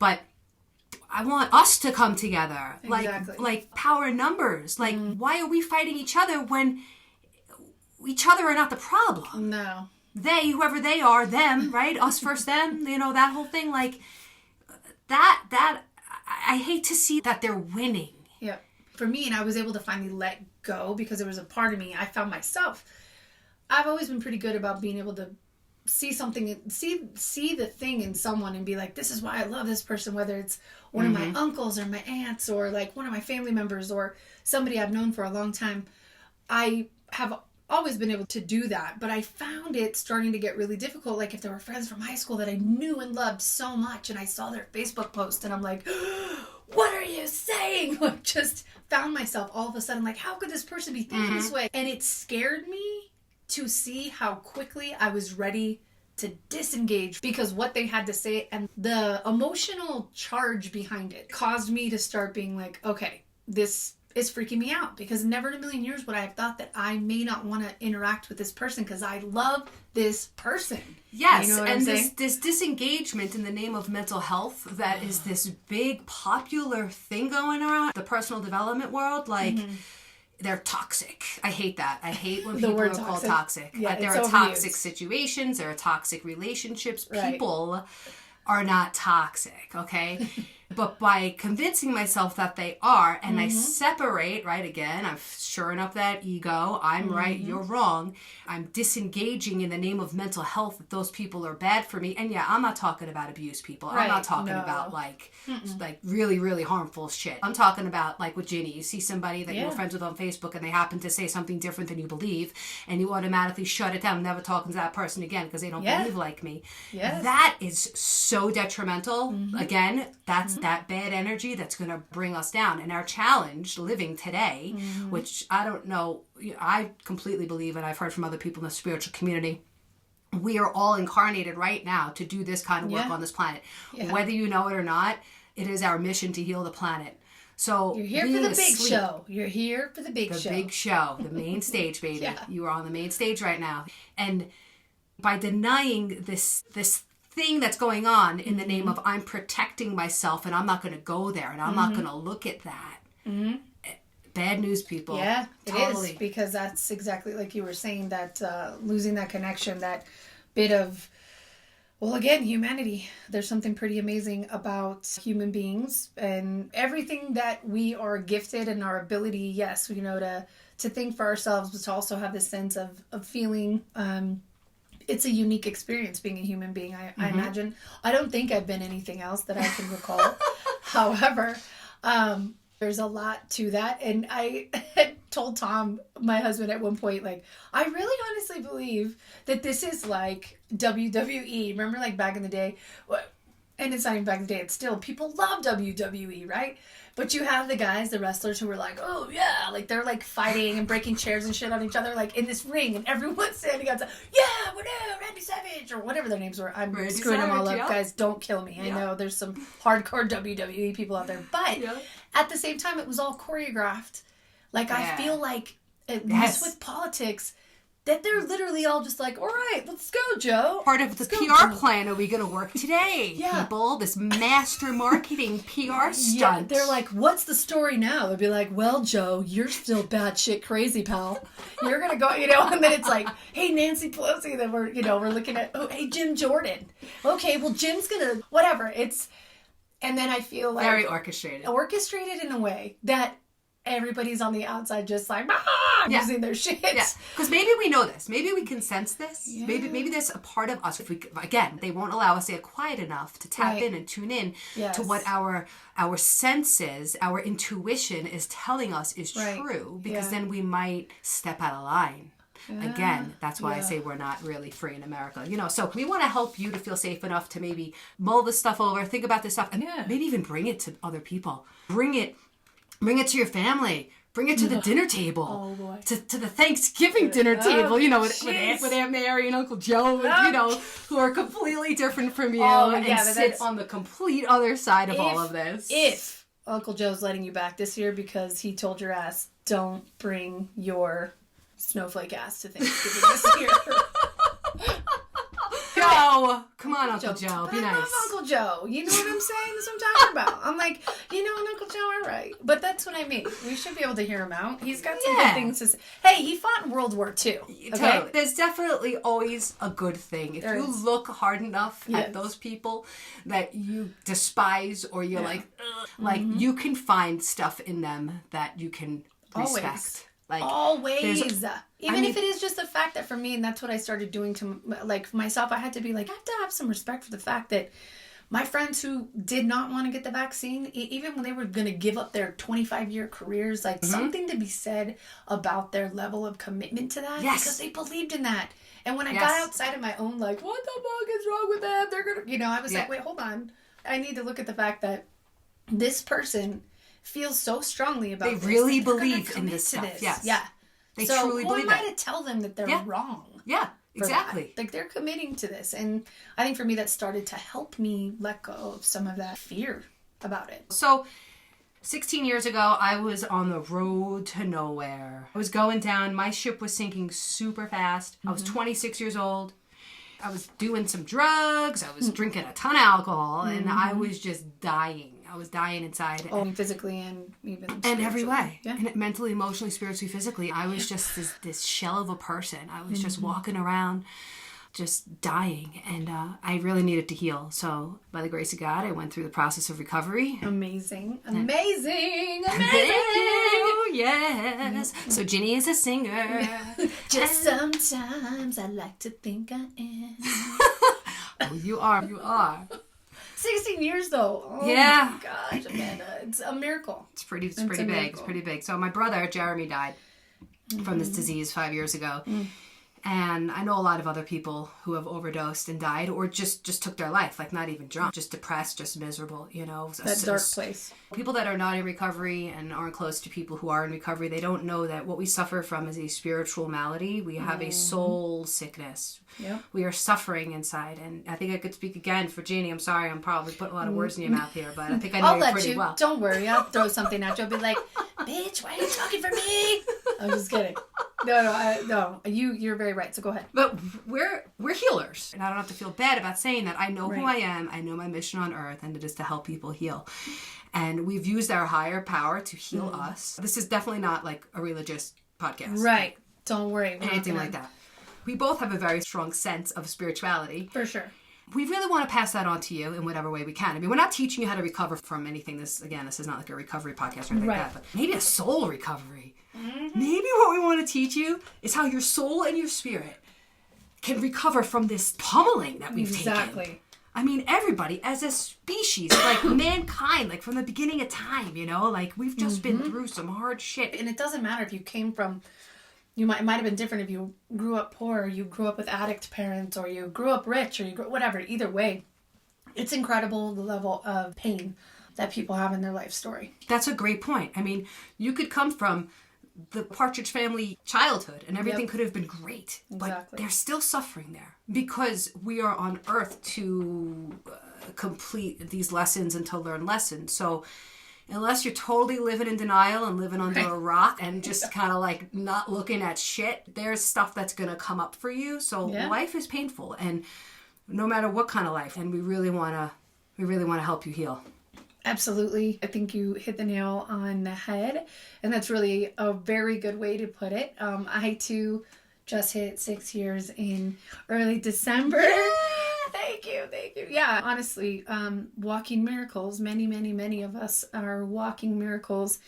But I want us to come together. Exactly. Like power in numbers. Like, why are we fighting each other when each other are not the problem? No. They, whoever they are, them, right? Us first, them, that whole thing. Like, that, I hate to see that they're winning. Yeah. For me, and I was able to finally let go because there was a part of me, I found myself. I've always been pretty good about being able to see something, see the thing in someone and be like, this is why I love this person, whether it's one of my uncles or my aunts or like one of my family members or somebody I've known for a long time. I have always been able to do that, but I found it starting to get really difficult. Like if there were friends from high school that I knew and loved so much and I saw their Facebook post and I'm like, what are you saying? Like, just found myself all of a sudden like, how could this person be thinking this way? And it scared me to see how quickly I was ready to disengage because what they had to say and the emotional charge behind it caused me to start being like, okay, this is freaking me out because never in a million years would I have thought that I may not want to interact with this person because I love this person. Yes, and this disengagement in the name of mental health that is this big popular thing going around the personal development world, like they're toxic. I hate that. I hate when people are called toxic. Yeah, there are toxic situations, there are toxic relationships. People are not toxic, okay? But by convincing myself that they are, and I separate, right, again, I'm shoring up that ego, I'm right, you're wrong, I'm disengaging in the name of mental health that those people are bad for me. And yeah, I'm not talking about abuse people. Right. I'm not talking about like really, really harmful shit. I'm talking about like with Ginny, you see somebody that you're friends with on Facebook and they happen to say something different than you believe and you automatically shut it down, never talking to that person again because they don't believe like me. Yes. That is so detrimental. Again, that's that bad energy that's going to bring us down. And our challenge living today, which I don't know, I completely believe, and I've heard from other people in the spiritual community, we are all incarnated right now to do this kind of work on this planet. Yeah. Whether you know it or not, it is our mission to heal the planet. So you're here for the big show. You're here for the big show. The big show. The main stage, baby. Yeah. You are on the main stage right now. And by denying this thing that's going on in the name of I'm protecting myself and I'm not going to go there and I'm not going to look at that. Mm-hmm. Bad news, people. Yeah, totally. It is, because that's exactly like you were saying, that losing that connection, that bit of, well, again, humanity. There's something pretty amazing about human beings and everything that we are gifted and our ability, yes, you know, to think for ourselves, but to also have this sense of feeling. It's a unique experience being a human being, I imagine. I don't think I've been anything else that I can recall. However, there's a lot to that. And I had told Tom, my husband, at one point, like, I really honestly believe that this is like WWE. Remember, like, back in the day? And it's not even back in the day. It's still, people love WWE, right? But you have the guys, the wrestlers, who were like, oh, yeah. Like, they're, like, fighting and breaking chairs and shit on each other, like, in this ring. And everyone's standing outside, yeah, whatever, Randy Savage, or whatever their names were. I'm Randy screwing Savage, them all up. yeah. Guys, don't kill me. I know there's some hardcore WWE people out there. But at the same time, it was all choreographed. Like, I feel like, at least with politics, that they're literally all just like, all right, let's go, Joe. Part of the PR plan are we going to work today, people? This master marketing PR stunt. Yeah, they're like, what's the story now? They'll be like, well, Joe, you're still batshit crazy, pal. You're going to go, you know, and then it's like, hey, Nancy Pelosi, then we're looking at, oh, hey, Jim Jordan. Okay, well, Jim's going to, whatever. And then I feel like. Very orchestrated. Orchestrated in a way that everybody's on the outside just like, losing their shit. Yeah, because maybe we know this. Maybe we can sense this. Yeah. Maybe there's a part of us. If we, again, they won't allow us to get quiet enough to tap in and tune in to what our senses, our intuition is telling us is true. Because then we might step out of line. Again, that's why I say we're not really free in America. You know, so we want to help you to feel safe enough to maybe mull this stuff over, think about this stuff, and maybe even bring it to other people. Bring it to your family. Bring it to the dinner table. Oh, boy. To the Thanksgiving dinner table, you know, with Aunt Mary and Uncle Joe, you know, who are completely different from you and sit on the complete other side of all of this. If Uncle Joe's letting you back this year because he told your ass, don't bring your snowflake ass to Thanksgiving this year. Joe! Come on, Uncle Joe. Be nice. I love Uncle Joe. You know what I'm saying? That's what I'm talking about. I'm like, you know what, Uncle Joe, all right. But that's what I mean. We should be able to hear him out. He's got some good things to say. Hey, he fought in World War II. Okay? Totally. There's definitely always a good thing. If you look hard enough at those people that you despise or you're like, you can find stuff in them that you can respect. Always. Like, always. Even if it is just the fact that for me, and that's what I started doing to, like, myself, I had to be like, I have to have some respect for the fact that my friends who did not want to get the vaccine, even when they were going to give up their 25-year careers, like, something to be said about their level of commitment to that. Yes. Because they believed in that. And when I got outside of my own, like, what the fuck is wrong with them? They're going to, you know, I was like, wait, hold on. I need to look at the fact that this person feels so strongly about this. They really believe in this stuff. Yes. Yeah. They truly believe that. Who am I to tell them that they're wrong? Yeah, exactly. Like, they're committing to this. And I think for me that started to help me let go of some of that fear about it. So 16 years ago, I was on the road to nowhere. I was going down. My ship was sinking super fast. I was 26 years old. I was doing some drugs. I was drinking a ton of alcohol. And I was just dying. I was dying inside. Oh, physically and even and every way. Yeah. And mentally, emotionally, spiritually, physically. I was just this shell of a person. I was just walking around, just dying. And I really needed to heal. So by the grace of God, I went through the process of recovery. Amazing. Thank you. Yes. So Ginny is a singer. Just sometimes I like to think I am. Oh, you are. You are. 16 years though. Oh my gosh, Amanda. It's a miracle. It's pretty big. It's pretty big. So my brother, Jeremy, died from this disease 5 years ago. And I know a lot of other people who have overdosed and died, or just took their life, like not even drunk, just depressed, just miserable, you know. That dark place. People that are not in recovery and aren't close to people who are in recovery, they don't know that what we suffer from is a spiritual malady. We have a soul sickness. Yep. We are suffering inside. And I think I could speak again for Ginny. I'm sorry, I'm probably putting a lot of words in your mouth here, but I think I know you pretty well. Don't worry, I'll throw something at you. I'll be like, bitch, why are you talking for me? I'm just kidding. No, you're very right, so go ahead. But we're healers, and I don't have to feel bad about saying that. I know who I am. I know my mission on earth, and it is to help people heal. And we've used our higher power to heal us. This is definitely not like a religious podcast. Right. Don't worry. Anything like that. We both have a very strong sense of spirituality. For sure. We really want to pass that on to you in whatever way we can. I mean, we're not teaching you how to recover from anything. This is not like a recovery podcast or anything like that, but maybe a soul recovery. Mm-hmm. Maybe what we want to teach you is how your soul and your spirit can recover from this pummeling that we've taken. I mean, everybody as a species, like mankind, like from the beginning of time, you know, like we've just been through some hard shit. And it doesn't matter if you came from, it might have been different if you grew up poor, or you grew up with addict parents, or you grew up rich, or you grew, whatever. Either way, it's incredible the level of pain that people have in their life story. That's a great point. I mean, you could come from the Partridge Family childhood and everything could have been great, but there's still suffering there because we are on earth to complete these lessons and to learn lessons. So unless you're totally living in denial and living under a rock and just kind of like not looking at shit, there's stuff that's going to come up for you. So life is painful, and no matter what kind of life, and we really want to help you heal. Absolutely. I think you hit the nail on the head, and that's really a very good way to put it. I too just hit 6 years in early December. Yeah! Thank you. Yeah, honestly, walking miracles. Many of us are walking miracles,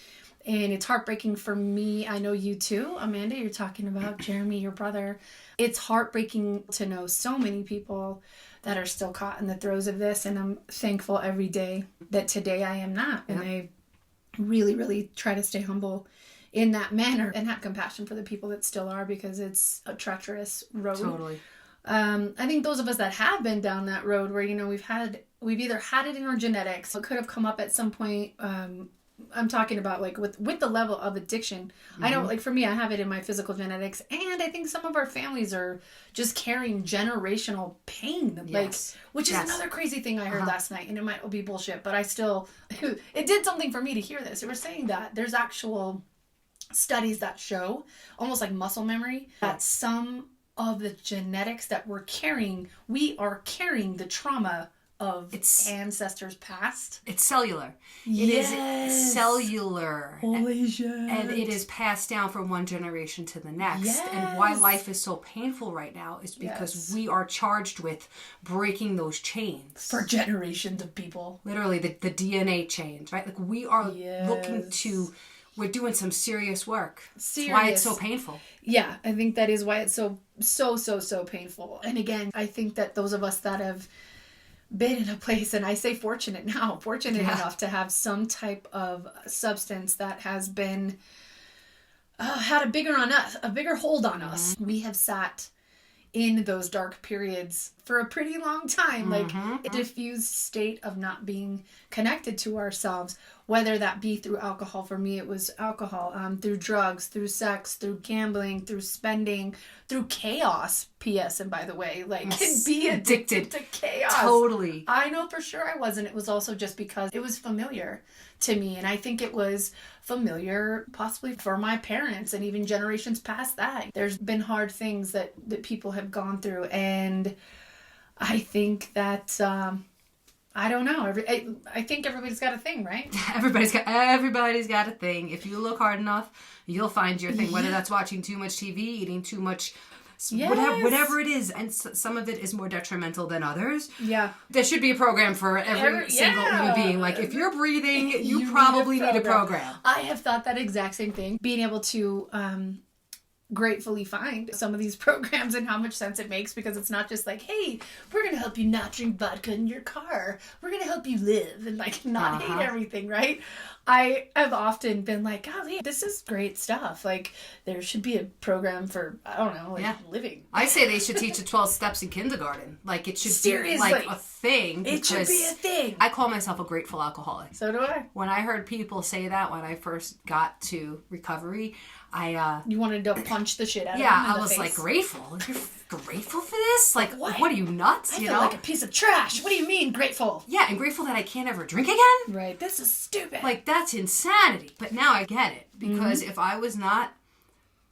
and it's heartbreaking for me. I know you too, Amanda. You're talking about Jeremy, your brother. It's heartbreaking to know so many people that are still caught in the throes of this, and I'm thankful every day that today I am not. And I really try to stay humble in that manner and have compassion for the people that still are, because it's a treacherous road. Totally. I think those of us that have been down that road where, you know, we've either had it in our genetics, it could have come up at some point. I'm talking about like with the level of addiction. I know, like for me, I have it in my physical genetics, and I think some of our families are just carrying generational pain, which is another crazy thing I heard last night, and it might be bullshit, but it did something for me to hear this. They were saying that there's actual studies that show, almost like muscle memory, that some of the genetics that we are carrying the trauma of its ancestors past. It's cellular. Yes. It is cellular. Holy shit. And it is passed down from one generation to the next. Yes. And why life is so painful right now is because we are charged with breaking those chains. For generations of people. Literally, the DNA chains, right? Like we are looking to... We're doing some serious work. That's why it's so painful. Yeah, I think that is why it's so painful. And again, I think that those of us that have been in a place, and I say fortunate enough to have some type of substance that has been had a bigger hold on us. We have sat in those dark periods for a pretty long time, like a diffused state of not being connected to ourselves, whether that be through alcohol. For me, it was alcohol, through drugs, through sex, through gambling, through spending, through chaos. P.S. And by the way, be addicted to chaos. Totally. I know for sure I wasn't. It was also just because it was familiar to me, and I think it was familiar possibly for my parents and even generations past that. There's been hard things that people have gone through, and I think that I don't know. I think everybody's got a thing, right? Everybody's got a thing. If you look hard enough, you'll find your thing. Whether that's watching too much TV, eating too much, whatever it is, and some of it is more detrimental than others. Yeah, there should be a program for every single human being. Like if you're breathing, you probably need a program. I have thought that exact same thing. Being able to gratefully find some of these programs and how much sense it makes, because it's not just like, hey, we're going to help you not drink vodka in your car. We're going to help you live and like not hate everything, right? I have often been like, golly, this is great stuff. Like there should be a program for, I don't know, like living. I say they should teach the 12 steps in kindergarten. Like it should Seriously. be like a thing. It should be a thing. I call myself a grateful alcoholic. So do I. When I heard people say that when I first got to recovery, you wanted to punch the shit out of them I in the was face. like, grateful? You're grateful for this? Like, what are you, nuts? I feel like a piece of trash. What do you mean, grateful? Yeah, and grateful that I can't ever drink again? Right, this is stupid. Like, that's insanity. But now I get it. Because if I was not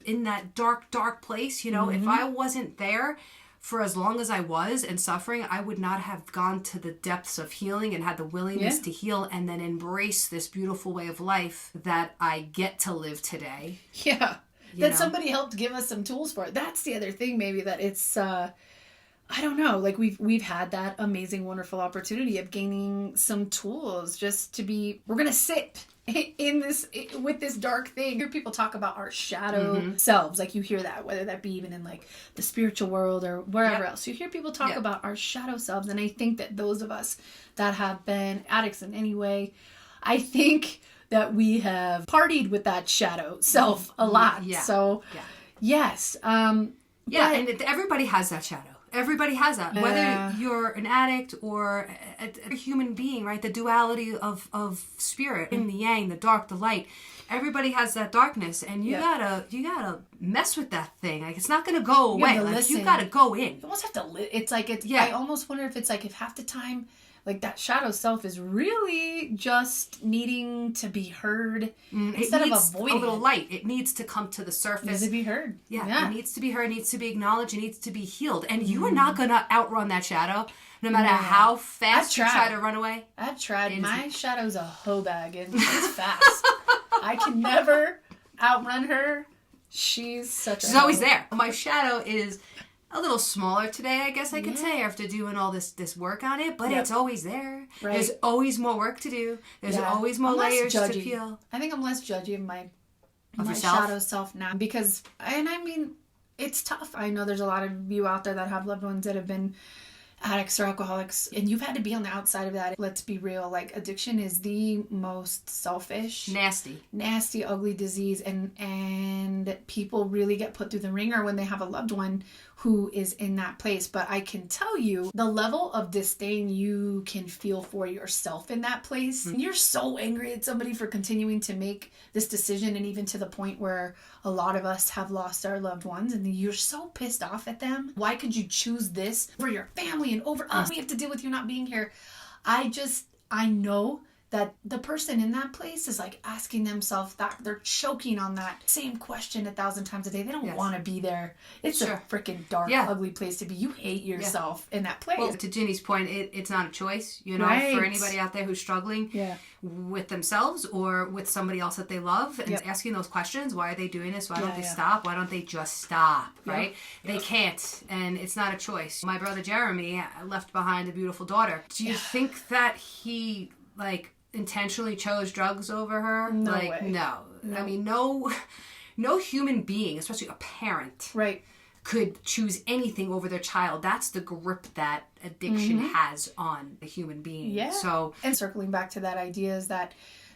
in that dark, dark place, you know, if I wasn't there for as long as I was and suffering, I would not have gone to the depths of healing and had the willingness to heal and then embrace this beautiful way of life that I get to live today. Yeah. That somebody helped give us some tools for it. That's the other thing, maybe, that it's, I don't know, like we've had that amazing, wonderful opportunity of gaining some tools just to be, we're going to sit in this, with this dark thing. You hear people talk about our shadow selves. Like you hear that, whether that be even in like the spiritual world or wherever else. You hear people talk about our shadow selves. And I think that those of us that have been addicts in any way, I think that we have partied with that shadow self a lot. Yeah. So, yes. And everybody has that shadow. Everybody has that. Whether you're an addict or a human being, right? The duality of spirit, yin, the yang, the dark, the light. Everybody has that darkness, and you gotta mess with that thing. Like it's not gonna go away. Like you gotta go in. You almost have to. It's like it's. Yeah. I almost wonder if it's like if half the time, like that shadow self is really just needing to be heard instead of avoiding. A little light. It needs to come to the surface. It needs to be heard. Yeah, it needs to be heard. It needs to be acknowledged. It needs to be healed. And you are not gonna outrun that shadow, no matter how fast you try to run away. I've tried. My shadow's a hoe bag, and it's fast. I can never outrun her. She's always there. My shadow is a little smaller today, I guess I could say, after doing all this work on it, but it's always there. Right. There's always more work to do. There's always more layers to peel. I think I'm less judgy of my shadow self now, because, and I mean, it's tough. I know there's a lot of you out there that have loved ones that have been addicts or alcoholics, and you've had to be on the outside of that. Let's be real, like addiction is the most selfish, nasty, ugly disease, and people really get put through the ringer when they have a loved one who is in that place. But I can tell you the level of disdain you can feel for yourself in that place. You're so angry at somebody for continuing to make this decision, and even to the point where a lot of us have lost our loved ones, and you're so pissed off at them. Why could you choose this for your family and over us? We have to deal with you not being here. I know that the person in that place is like asking themselves that. They're choking on that same question 1,000 times a day. They don't want to be there. It's a freaking dark, ugly place to be. You hate yourself in that place. Well, to Ginny's point, it's not a choice, you know, for anybody out there who's struggling with themselves or with somebody else that they love, and asking those questions. Why are they doing this? Why don't they stop? Why don't they just stop? Right? They can't, and it's not a choice. My brother Jeremy left behind a beautiful daughter. Do you think that he, like, intentionally chose drugs over her? No way. No. I mean, no human being, especially a parent, could choose anything over their child. That's the grip that addiction has on a human being. Yeah. So, and circling back to that idea is that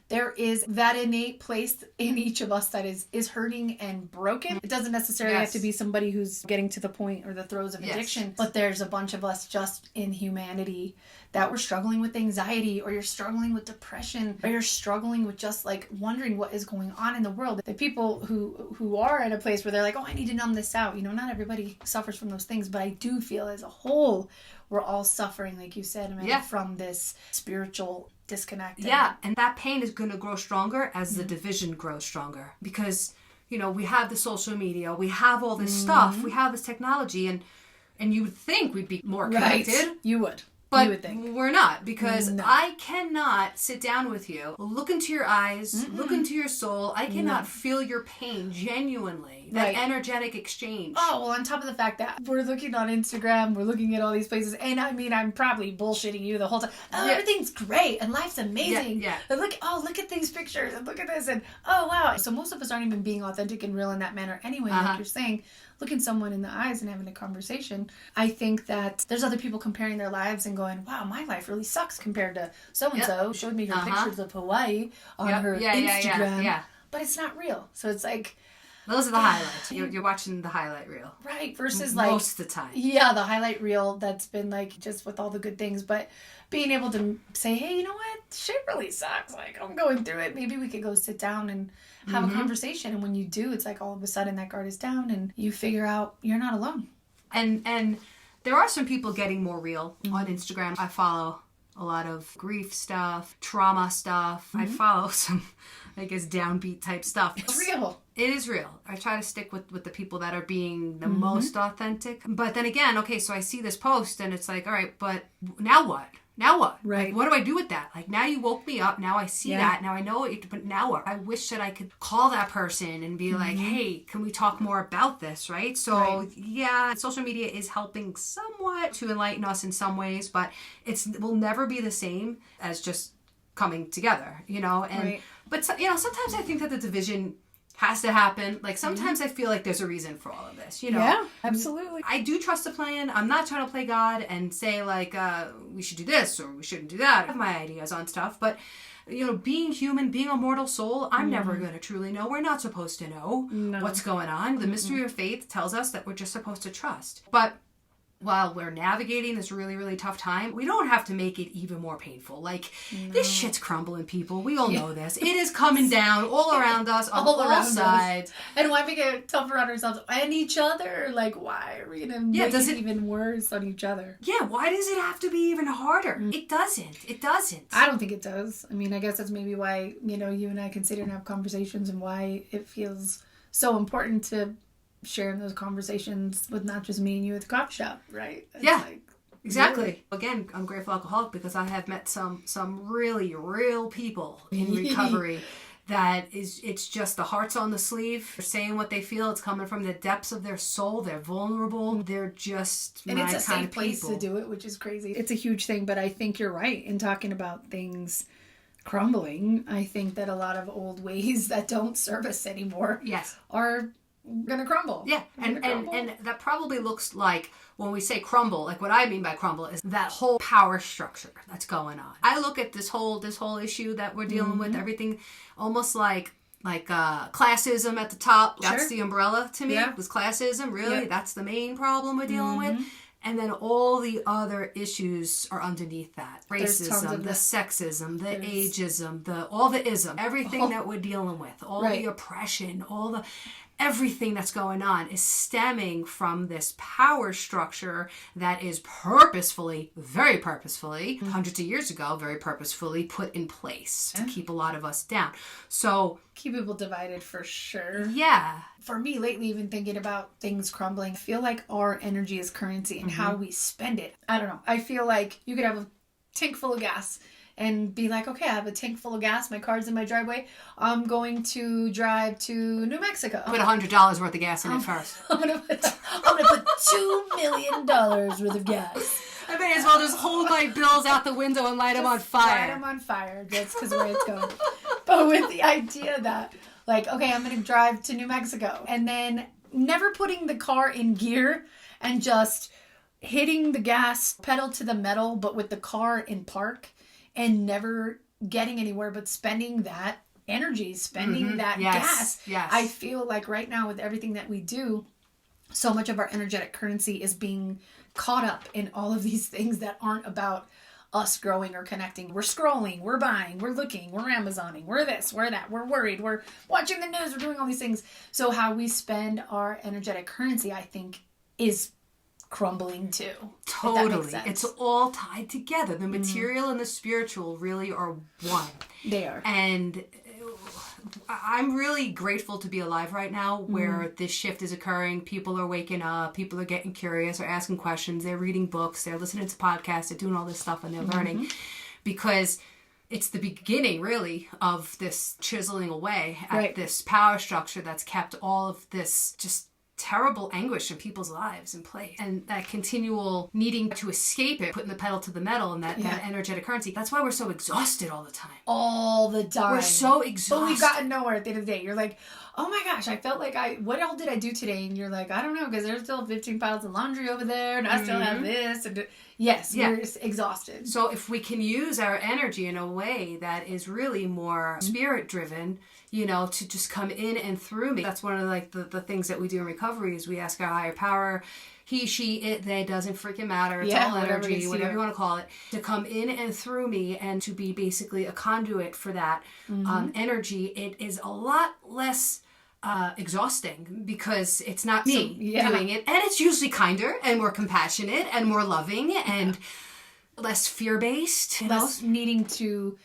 there is that innate place in each of us that is hurting and broken. It doesn't necessarily have to be somebody who's getting to the point or the throes of addiction, but there's a bunch of us just in humanity that we're struggling with anxiety, or you're struggling with depression, or you're struggling with just like wondering what is going on in the world. The people who are at a place where they're like, oh, I need to numb this out. You know, not everybody suffers from those things, but I do feel as a whole, we're all suffering, like you said, Amanda, from this spiritual disconnect. Yeah, and that pain is going to grow stronger as the division grows stronger, because, you know, we have the social media, we have all this stuff, we have this technology, and you would think we'd be more connected. You would. But you would think. we're not, because No. I cannot sit down with you, look into your eyes, look into your soul. I cannot feel your pain genuinely. That energetic exchange. Oh, well, on top of the fact that we're looking on Instagram, we're looking at all these places, and I mean, I'm probably bullshitting you the whole time. Oh, everything's great, and life's amazing. Yeah. But look at these pictures, and look at this, and oh, wow. So most of us aren't even being authentic and real in that manner anyway, like you're saying. Looking someone in the eyes and having a conversation. I think that there's other people comparing their lives and going, wow, my life really sucks compared to so-and-so. Showed me her pictures of Hawaii on her Instagram. Yeah. But it's not real. So it's like... Those are the highlights. You're watching the highlight reel. Right. Versus like... Most of the time. Yeah, the highlight reel that's been like just with all the good things. But being able to say, hey, you know what? Shit really sucks. Like, I'm going through it. Maybe we could go sit down and have a conversation. And when you do, it's like all of a sudden that guard is down and you figure out you're not alone. And there are some people getting more real on Instagram. I follow a lot of grief stuff, trauma stuff. I follow some, I guess, downbeat type stuff. It's real. It is real. I try to stick with the people that are being the most authentic. But then again, okay, so I see this post and it's like, all right, but now what? Now what? Right. Like, what do I do with that? Like, now you woke me up. Now I see that. Now I know it. But now what? I wish that I could call that person and be like, hey, can we talk more about this? Right? So, yeah, social media is helping somewhat to enlighten us in some ways, but it will never be the same as just coming together, you know? And but, you know, sometimes I think that the division has to happen. Like, sometimes I feel like there's a reason for all of this, you know? Yeah, absolutely. I do trust the plan. I'm not trying to play God and say, like, we should do this or we shouldn't do that. I have my ideas on stuff, but, you know, being human, being a mortal soul, I'm never going to truly know. We're not supposed to know what's going on. The mystery of faith tells us that we're just supposed to trust. But while we're navigating this really, really tough time, we don't have to make it even more painful. Like, this shit's crumbling, people. We all know this. It is coming down all around us, on all sides. And why make it tougher on ourselves and each other? Like, why are we going to make it even worse on each other? Yeah, why does it have to be even harder? It doesn't. It doesn't. I don't think it does. I mean, I guess that's maybe why, you know, you and I can sit here and have conversations and why it feels so important to sharing those conversations with not just me and you at the coffee shop, right? It's like, exactly. Really. Again, I'm grateful alcoholic because I have met some really real people in recovery that it's just the heart's on the sleeve. They're saying what they feel. It's coming from the depths of their soul. They're vulnerable. They're just and it's a safe place to do it, which is crazy. It's a huge thing, but I think you're right in talking about things crumbling. I think that a lot of old ways that don't serve us anymore are gonna crumble. Yeah, and that probably looks like, when we say crumble, like what I mean by crumble is that whole power structure that's going on. I look at this whole issue that we're dealing with, everything almost like classism at the top. That's the umbrella to me. Was classism really? That's the main problem we're dealing with. And then all the other issues are underneath that. Racism, the sexism, the ageism, all the ism, everything that we're dealing with, all the oppression, everything that's going on is stemming from this power structure that is purposefully, very purposefully, hundreds of years ago, very purposefully put in place to keep a lot of us down. So keep people divided for sure. Yeah. For me lately, even thinking about things crumbling, I feel like our energy is currency and how we spend it. I don't know. I feel like you could have a tank full of gas and be like, okay, I have a tank full of gas. My car's in my driveway. I'm going to drive to New Mexico. Put $100 worth of gas in it first. I'm gonna put $2 million worth of gas. I may as well just hold my bills out the window and light them on fire. Light them on fire. That's because where it's going. But with the idea that, like, okay, I'm going to drive to New Mexico. And then never putting the car in gear and just hitting the gas pedal to the metal, but with the car in park and never getting anywhere, but spending that energy, spending that gas. Yes. I feel like right now with everything that we do, so much of our energetic currency is being caught up in all of these things that aren't about us growing or connecting. We're scrolling, we're buying, we're looking, we're Amazoning, we're this, we're that, we're worried, we're watching the news, we're doing all these things. So how we spend our energetic currency, I think, is crumbling too. Totally. It's all tied together. The material and the spiritual really are one. They are. And I'm really grateful to be alive right now where this shift is occurring. People are waking up. People are getting curious. They're asking questions. They're reading books. They're listening to podcasts. They're doing all this stuff and they're learning. Because it's the beginning, really, of this chiseling away at this power structure that's kept all of this just terrible anguish in people's lives in place. And that continual needing to escape it, putting the pedal to the metal and that energetic currency. That's why we're so exhausted all the time. All the time. We're so exhausted. But we've gotten nowhere at the end of the day. You're like, oh my gosh, I felt like what all did I do today? And you're like, I don't know, because there's still 15 pounds of laundry over there, and I still have this. And yes, we're exhausted. So if we can use our energy in a way that is really more spirit-driven, you know, to just come in and through me. That's one of like the things that we do in recovery is we ask our higher power, he, she, it, they, doesn't freaking matter. It's all energy, whatever you want to call it, to come in and through me and to be basically a conduit for that energy. It is a lot less exhausting because it's not me doing it. And it's usually kinder and more compassionate and more loving and less fear-based. Less needing to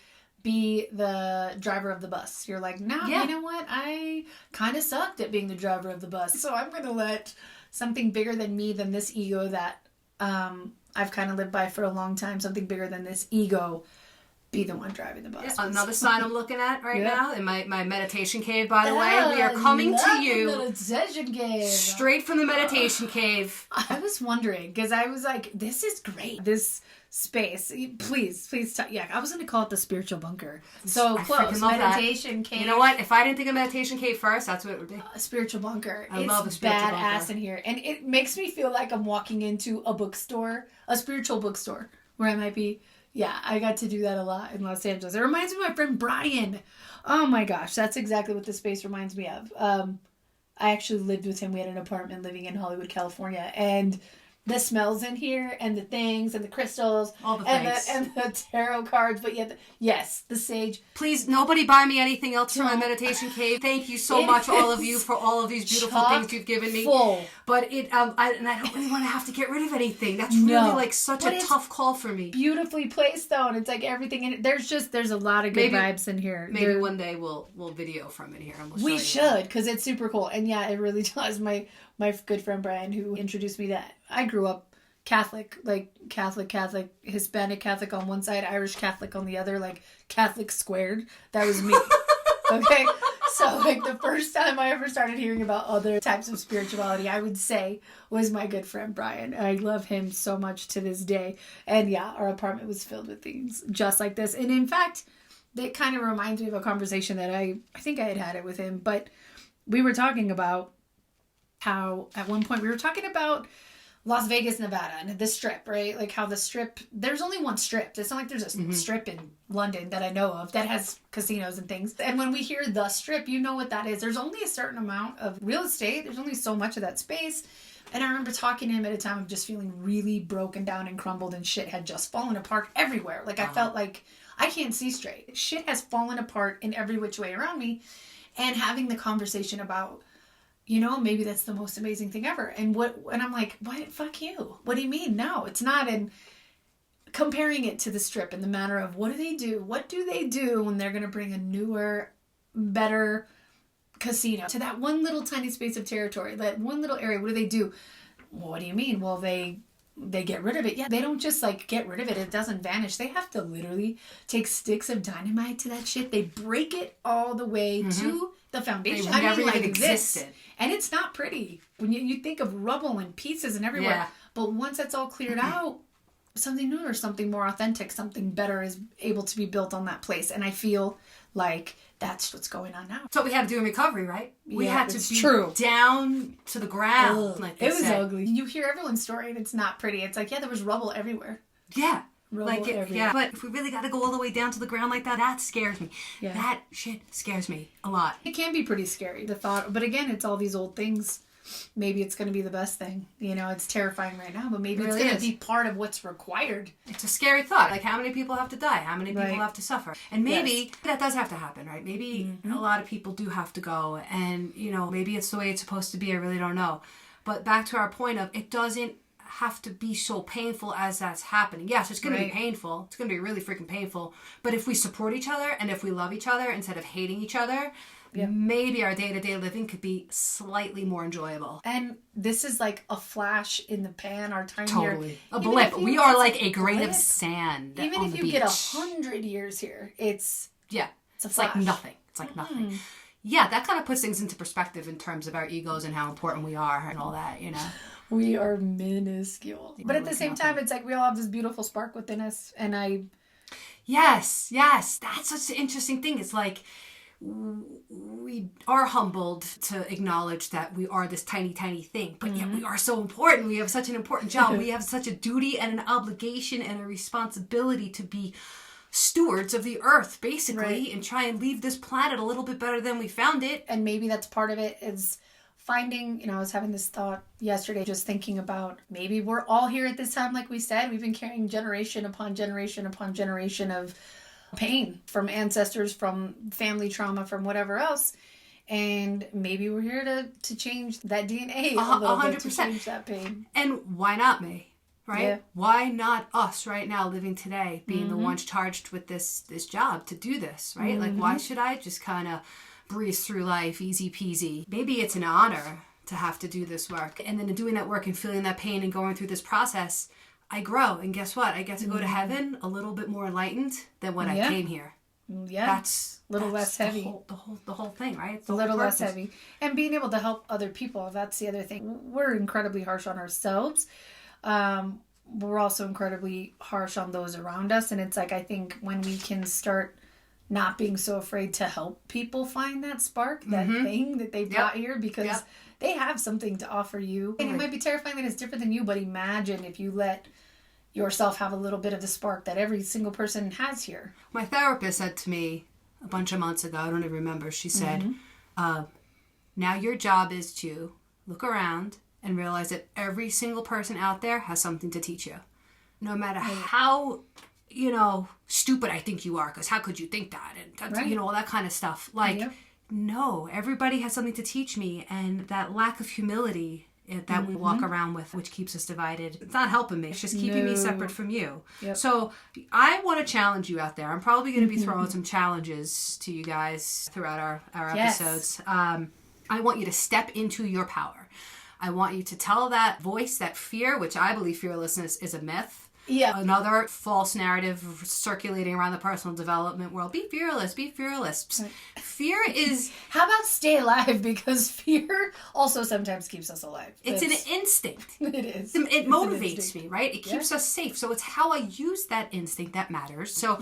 be the driver of the bus. You're like, no, you know what? I kind of sucked at being the driver of the bus. So I'm going to let something bigger than me, than this ego that I've kind of lived by for a long time, something bigger than this ego, be the one driving the bus. Yeah, another sign I'm looking at right now in my meditation cave, by the way. We are coming to you meditation cave. Straight from the meditation cave. I was wondering, because I was like, this is great. This space. Please talk. Yeah, I was going to call it the spiritual bunker. So close. Meditation cave. You know what? If I didn't think of meditation cave first, that's what it would be. A spiritual bunker. I love a spiritual bunker. It's badass in here. And it makes me feel like I'm walking into a bookstore, a spiritual bookstore, where I might be. Yeah, I got to do that a lot in Los Angeles. It reminds me of my friend Brian. Oh my gosh, that's exactly what the space reminds me of. I actually lived with him. We had an apartment living in Hollywood, California. And the smells in here and the things and the crystals all the things. And the tarot cards, but yet the sage. Please, nobody buy me anything else for my meditation cave. Thank you so much, all of you, for all of these beautiful things you've given me. Full. But I don't really want to have to get rid of anything. That's really like such a tough call for me. Beautifully placed though, and it's like everything in it. There's a lot of good vibes in here. Maybe one day we'll video from it here. And we should, because it's super cool. And yeah, it really does. My good friend Brian, who introduced me to that. I grew up Catholic, like Catholic, Hispanic Catholic on one side, Irish Catholic on the other, like Catholic squared. That was me. Okay? So, like, the first time I ever started hearing about other types of spirituality, I would say, was my good friend Brian. I love him so much to this day. And yeah, our apartment was filled with things just like this. And in fact, it kind of reminds me of a conversation that I think I had it with him, but we were talking about how at one point we were talking about Las Vegas, Nevada, and the Strip, right? Like how the Strip, there's only one Strip. It's not like there's a Strip in London that I know of that has casinos and things. And when we hear the Strip, you know what that is. There's only a certain amount of real estate. There's only so much of that space. And I remember talking to him at a time of just feeling really broken down and crumbled, and shit had just fallen apart everywhere. Like I felt like I can't see straight. Shit has fallen apart in every which way around me. And having the conversation about, you know, maybe that's the most amazing thing ever. And I'm like, what? Fuck you. What do you mean? No, it's not. And comparing it to the Strip in the matter of what do they do? What do they do when they're going to bring a newer, better casino to that one little tiny space of territory, that one little area? What do they do? Well, what do you mean? Well, they get rid of it. Yeah, they don't just like get rid of it. It doesn't vanish. They have to literally take sticks of dynamite to that shit. They break it all the way to the foundation. They never even existed. And it's not pretty when you think of rubble and pieces and everywhere. Yeah. But once that's all cleared out, something new or something more authentic, something better is able to be built on that place. And I feel like that's what's going on now. That's what we had to do in recovery, right? We had to be down to the ground. Like it was ugly. You hear everyone's story and it's not pretty. It's like, yeah, there was rubble everywhere. Yeah. But if we really got to go all the way down to the ground like that, that scares me. Yeah. That shit scares me a lot. It can be pretty scary, the thought. But again, it's all these old things. Maybe it's going to be the best thing. You know, it's terrifying right now, but maybe it's going to be part of what's required. It's a scary thought. Like, how many people have to die? How many people have to suffer? And maybe that does have to happen, right? Maybe a lot of people do have to go. And, you know, maybe it's the way it's supposed to be. I really don't know. But back to our point of it doesn't have to be so painful as that's happening. Yes, it's going to be Right. painful. It's going to be really freaking painful. But if we support each other and if we love each other instead of hating each other, maybe our day-to-day living could be slightly more enjoyable. And this is like a flash in the pan, our time Totally. here. A Even blip. if you- We are it's like a grain blip. of sand Even on if the you beach. get 100 years here, it's a It's flash. like nothing. It's like nothing. Yeah, that kind of puts things into perspective in terms of our egos and how important we are and all that, you know. We are minuscule. But at the same time, it's like we all have this beautiful spark within us. And Yes. That's such an interesting thing. It's like we are humbled to acknowledge that we are this tiny, tiny thing, but yet we are so important. We have such an important job. We have such a duty and an obligation and a responsibility to be stewards of the earth, basically, and try and leave this planet a little bit better than we found it. and maybe that's part of it is finding, I was having this thought yesterday, just thinking about maybe we're all here at this time, like we said, we've been carrying generation upon generation upon generation of pain from ancestors, from family trauma, from whatever else. And maybe we're here to change that DNA a little bit, to 100%. change that pain. And why not me? Right? Yeah. Why not us right now living today, being the ones charged with this job to do this, right? Like, why should I just kind of breeze through life easy peasy? Maybe it's an honor to have to do this work. And then in doing that work and feeling that pain and going through this process, I grow. And guess what? I get to go to heaven a little bit more enlightened than when I came here. Yeah. That's less heavy. The whole thing, right? It's A little less purpose. heavy. And being able to help other people, that's the other thing. We're incredibly harsh on ourselves. We're also incredibly harsh on those around us. And it's like, I think when we can start not being so afraid to help people find that spark, that thing that they brought here, because they have something to offer you. And it might be terrifying that it's different than you, but imagine if you let yourself have a little bit of the spark that every single person has here. My therapist said to me a bunch of months ago, I don't even remember, she said, now your job is to look around and realize that every single person out there has something to teach you. No matter how, stupid I think you are, because how could you think that? And, all that kind of stuff. Like, no, everybody has something to teach me. And that lack of humility that we walk around with, which keeps us divided, it's not helping me. It's just keeping me separate from you. Yep. So I want to challenge you out there. I'm probably going to be throwing some challenges to you guys throughout our episodes. I want you to step into your power. I want you to tell that voice, that fear, which I believe fearlessness is a myth. Yeah. Another false narrative circulating around the personal development world. Be fearless. Be fearless. Right. Fear is... How about stay alive? Because fear also sometimes keeps us alive. It's an instinct. It is. It motivates me, right? It keeps us safe. So it's how I use that instinct that matters. So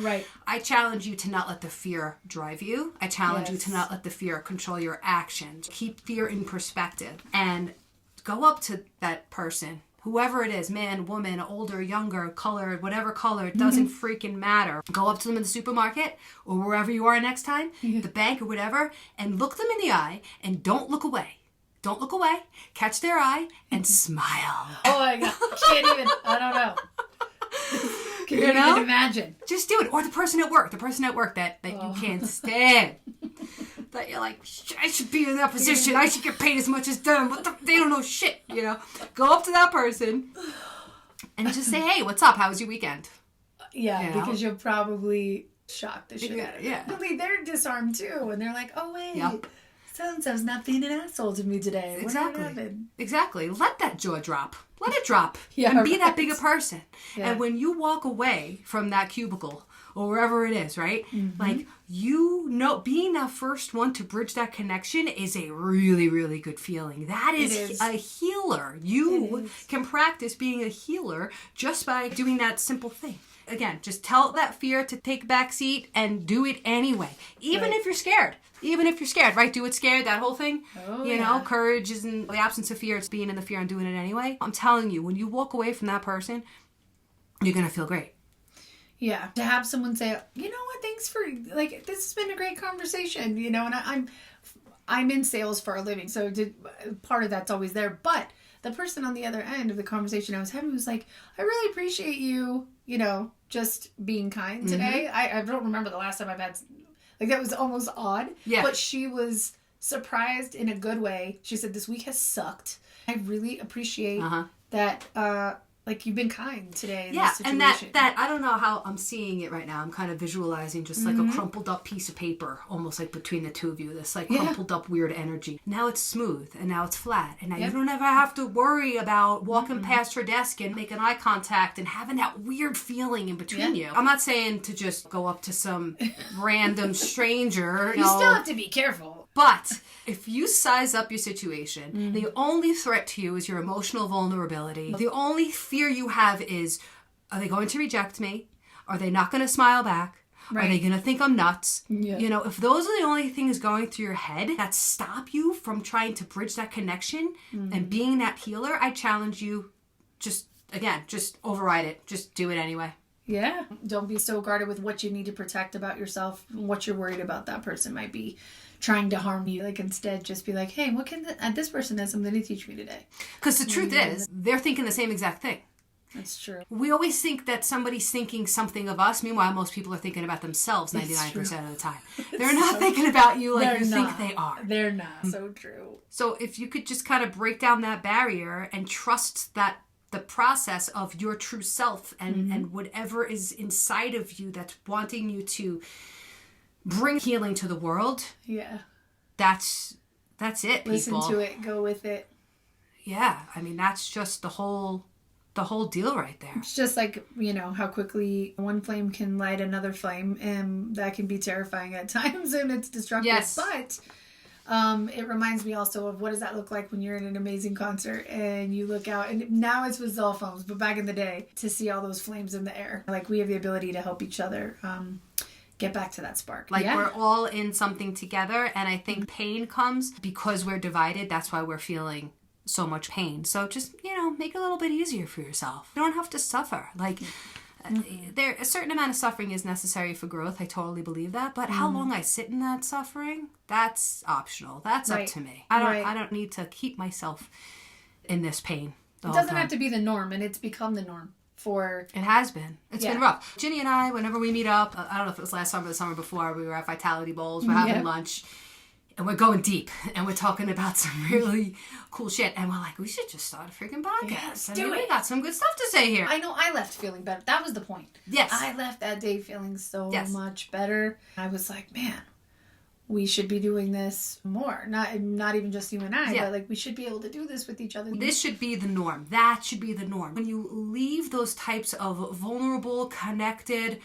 I challenge you to not let the fear drive you. I challenge you to not let the fear control your actions. Keep fear in perspective. And go up to that person, whoever it is, man, woman, older, younger, colored, whatever color, it doesn't freaking matter. Go up to them in the supermarket or wherever you are next time, the bank or whatever, and look them in the eye and don't look away. Don't look away. Catch their eye and smile. Oh my God. Can't even, I don't know. Can you even imagine? Just do it. Or the person at work that you can't stand. That you're like, I should be in that position. I should get paid as much as them. They don't know shit, Go up to that person and just say, hey, what's up? How was your weekend? Yeah, because you'll probably shock the shit out of them. Yeah. I mean, they're disarmed too. And they're like, oh, wait. So-and-so's not being an asshole to me today. Exactly. Let that jaw drop. Let it drop. Yeah, and be that bigger person. Yeah. And when you walk away from that cubicle or wherever it is, right? Like, being that first one to bridge that connection is a really, really good feeling. That is a healer. You can practice being a healer just by doing that simple thing. Again, just tell that fear to take a back seat and do it anyway. Even if you're scared. Even if you're scared, right? Do it scared, that whole thing. Courage isn't the absence of fear. It's being in the fear and doing it anyway. I'm telling you, when you walk away from that person, you're going to feel great. Yeah. To have someone say, you know what, thanks for, this has been a great conversation, and I'm in sales for a living, so part of that's always there. But the person on the other end of the conversation I was having was like, I really appreciate you, just being kind today. I don't remember the last time I've had... that was almost odd. Yeah. But she was surprised in a good way. She said, this week has sucked. I really appreciate that like you've been kind today in Yeah, this situation. and that I don't know how I'm seeing it right now. I'm kind of visualizing just like a crumpled up piece of paper, almost like between the two of you. This like crumpled up weird energy. Now it's smooth and now it's flat, and now you don't ever have to worry about walking past her desk and making eye contact and having that weird feeling in between you. I'm not saying to just go up to some random stranger. You still have to be careful. But if you size up your situation, the only threat to you is your emotional vulnerability. The only fear you have is, are they going to reject me? Are they not going to smile back? Right. Are they going to think I'm nuts? Yeah. You know, if those are the only things going through your head that stop you from trying to bridge that connection and being that healer, I challenge you, just override it. Just do it anyway. Yeah. Don't be so guarded with what you need to protect about yourself, what you're worried about that person might be trying to harm you. Like, instead, just be like, hey, what can this person has something to teach me today. Because the truth is, they're thinking the same exact thing. That's true. We always think that somebody's thinking something of us. Meanwhile, most people are thinking about themselves 99% of the time. They're not thinking about you like you think they are. They're not. So true. So if you could just kind of break down that barrier and trust that the process of your true self and whatever is inside of you that's wanting you to bring healing to the world. Yeah. That's it, people. Listen to it. Go with it. Yeah. I mean, that's just the whole deal right there. It's just like, you know, how quickly one flame can light another flame, and that can be terrifying at times and it's destructive. Yes. But it reminds me also of what does that look like when you're in an amazing concert and you look out, and now it's with cell phones, but back in the day, to see all those flames in the air. Like, we have the ability to help each other get back to that spark. Like, we're all in something together, and I think pain comes because we're divided. That's why we're feeling so much pain. So just, you know, make it a little bit easier for yourself. You don't have to suffer. Like, there a certain amount of suffering is necessary for growth. I totally believe that. But how long I sit in that suffering, that's optional. That's up to me. I don't need to keep myself in this pain. It doesn't have to be the norm, and it's become the norm. It has been. It's been rough. Ginny and I, whenever we meet up, I don't know if it was last summer or the summer before, we were at Vitality Bowls, we're having lunch, and we're going deep, and we're talking about some really cool shit, and we're like, we should just start a freaking podcast. We got some good stuff to say here. I know I left feeling better. That was the point. Yes. I left that day feeling so much better. I was like, man, we should be doing this more. Not even just you and I, but like, we should be able to do this with each other. This should be the norm. That should be the norm. When you leave those types of vulnerable, connected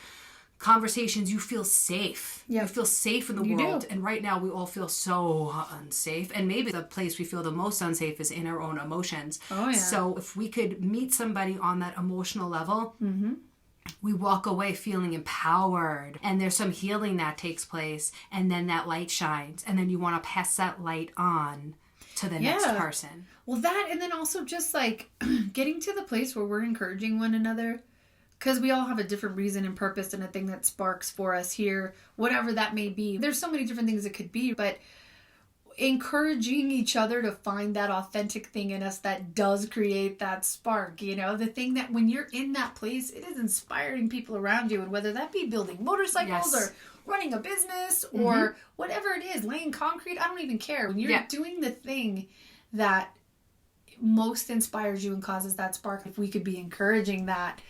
conversations, you feel safe. Yep. You feel safe in the world. Do. And right now we all feel so unsafe. And maybe the place we feel the most unsafe is in our own emotions. Oh, yeah. So if we could meet somebody on that emotional level, we walk away feeling empowered, and there's some healing that takes place, and then that light shines, and then you want to pass that light on to the next person. Well, that, and then also just like getting to the place where we're encouraging one another, because we all have a different reason and purpose and a thing that sparks for us here, whatever that may be. There's so many different things it could be, but encouraging each other to find that authentic thing in us that does create that spark, you know, the thing that when you're in that place, it is inspiring people around you, and whether that be building motorcycles or running a business or whatever it is, laying concrete, I don't even care. When you're doing the thing that most inspires you and causes that spark, if we could be encouraging that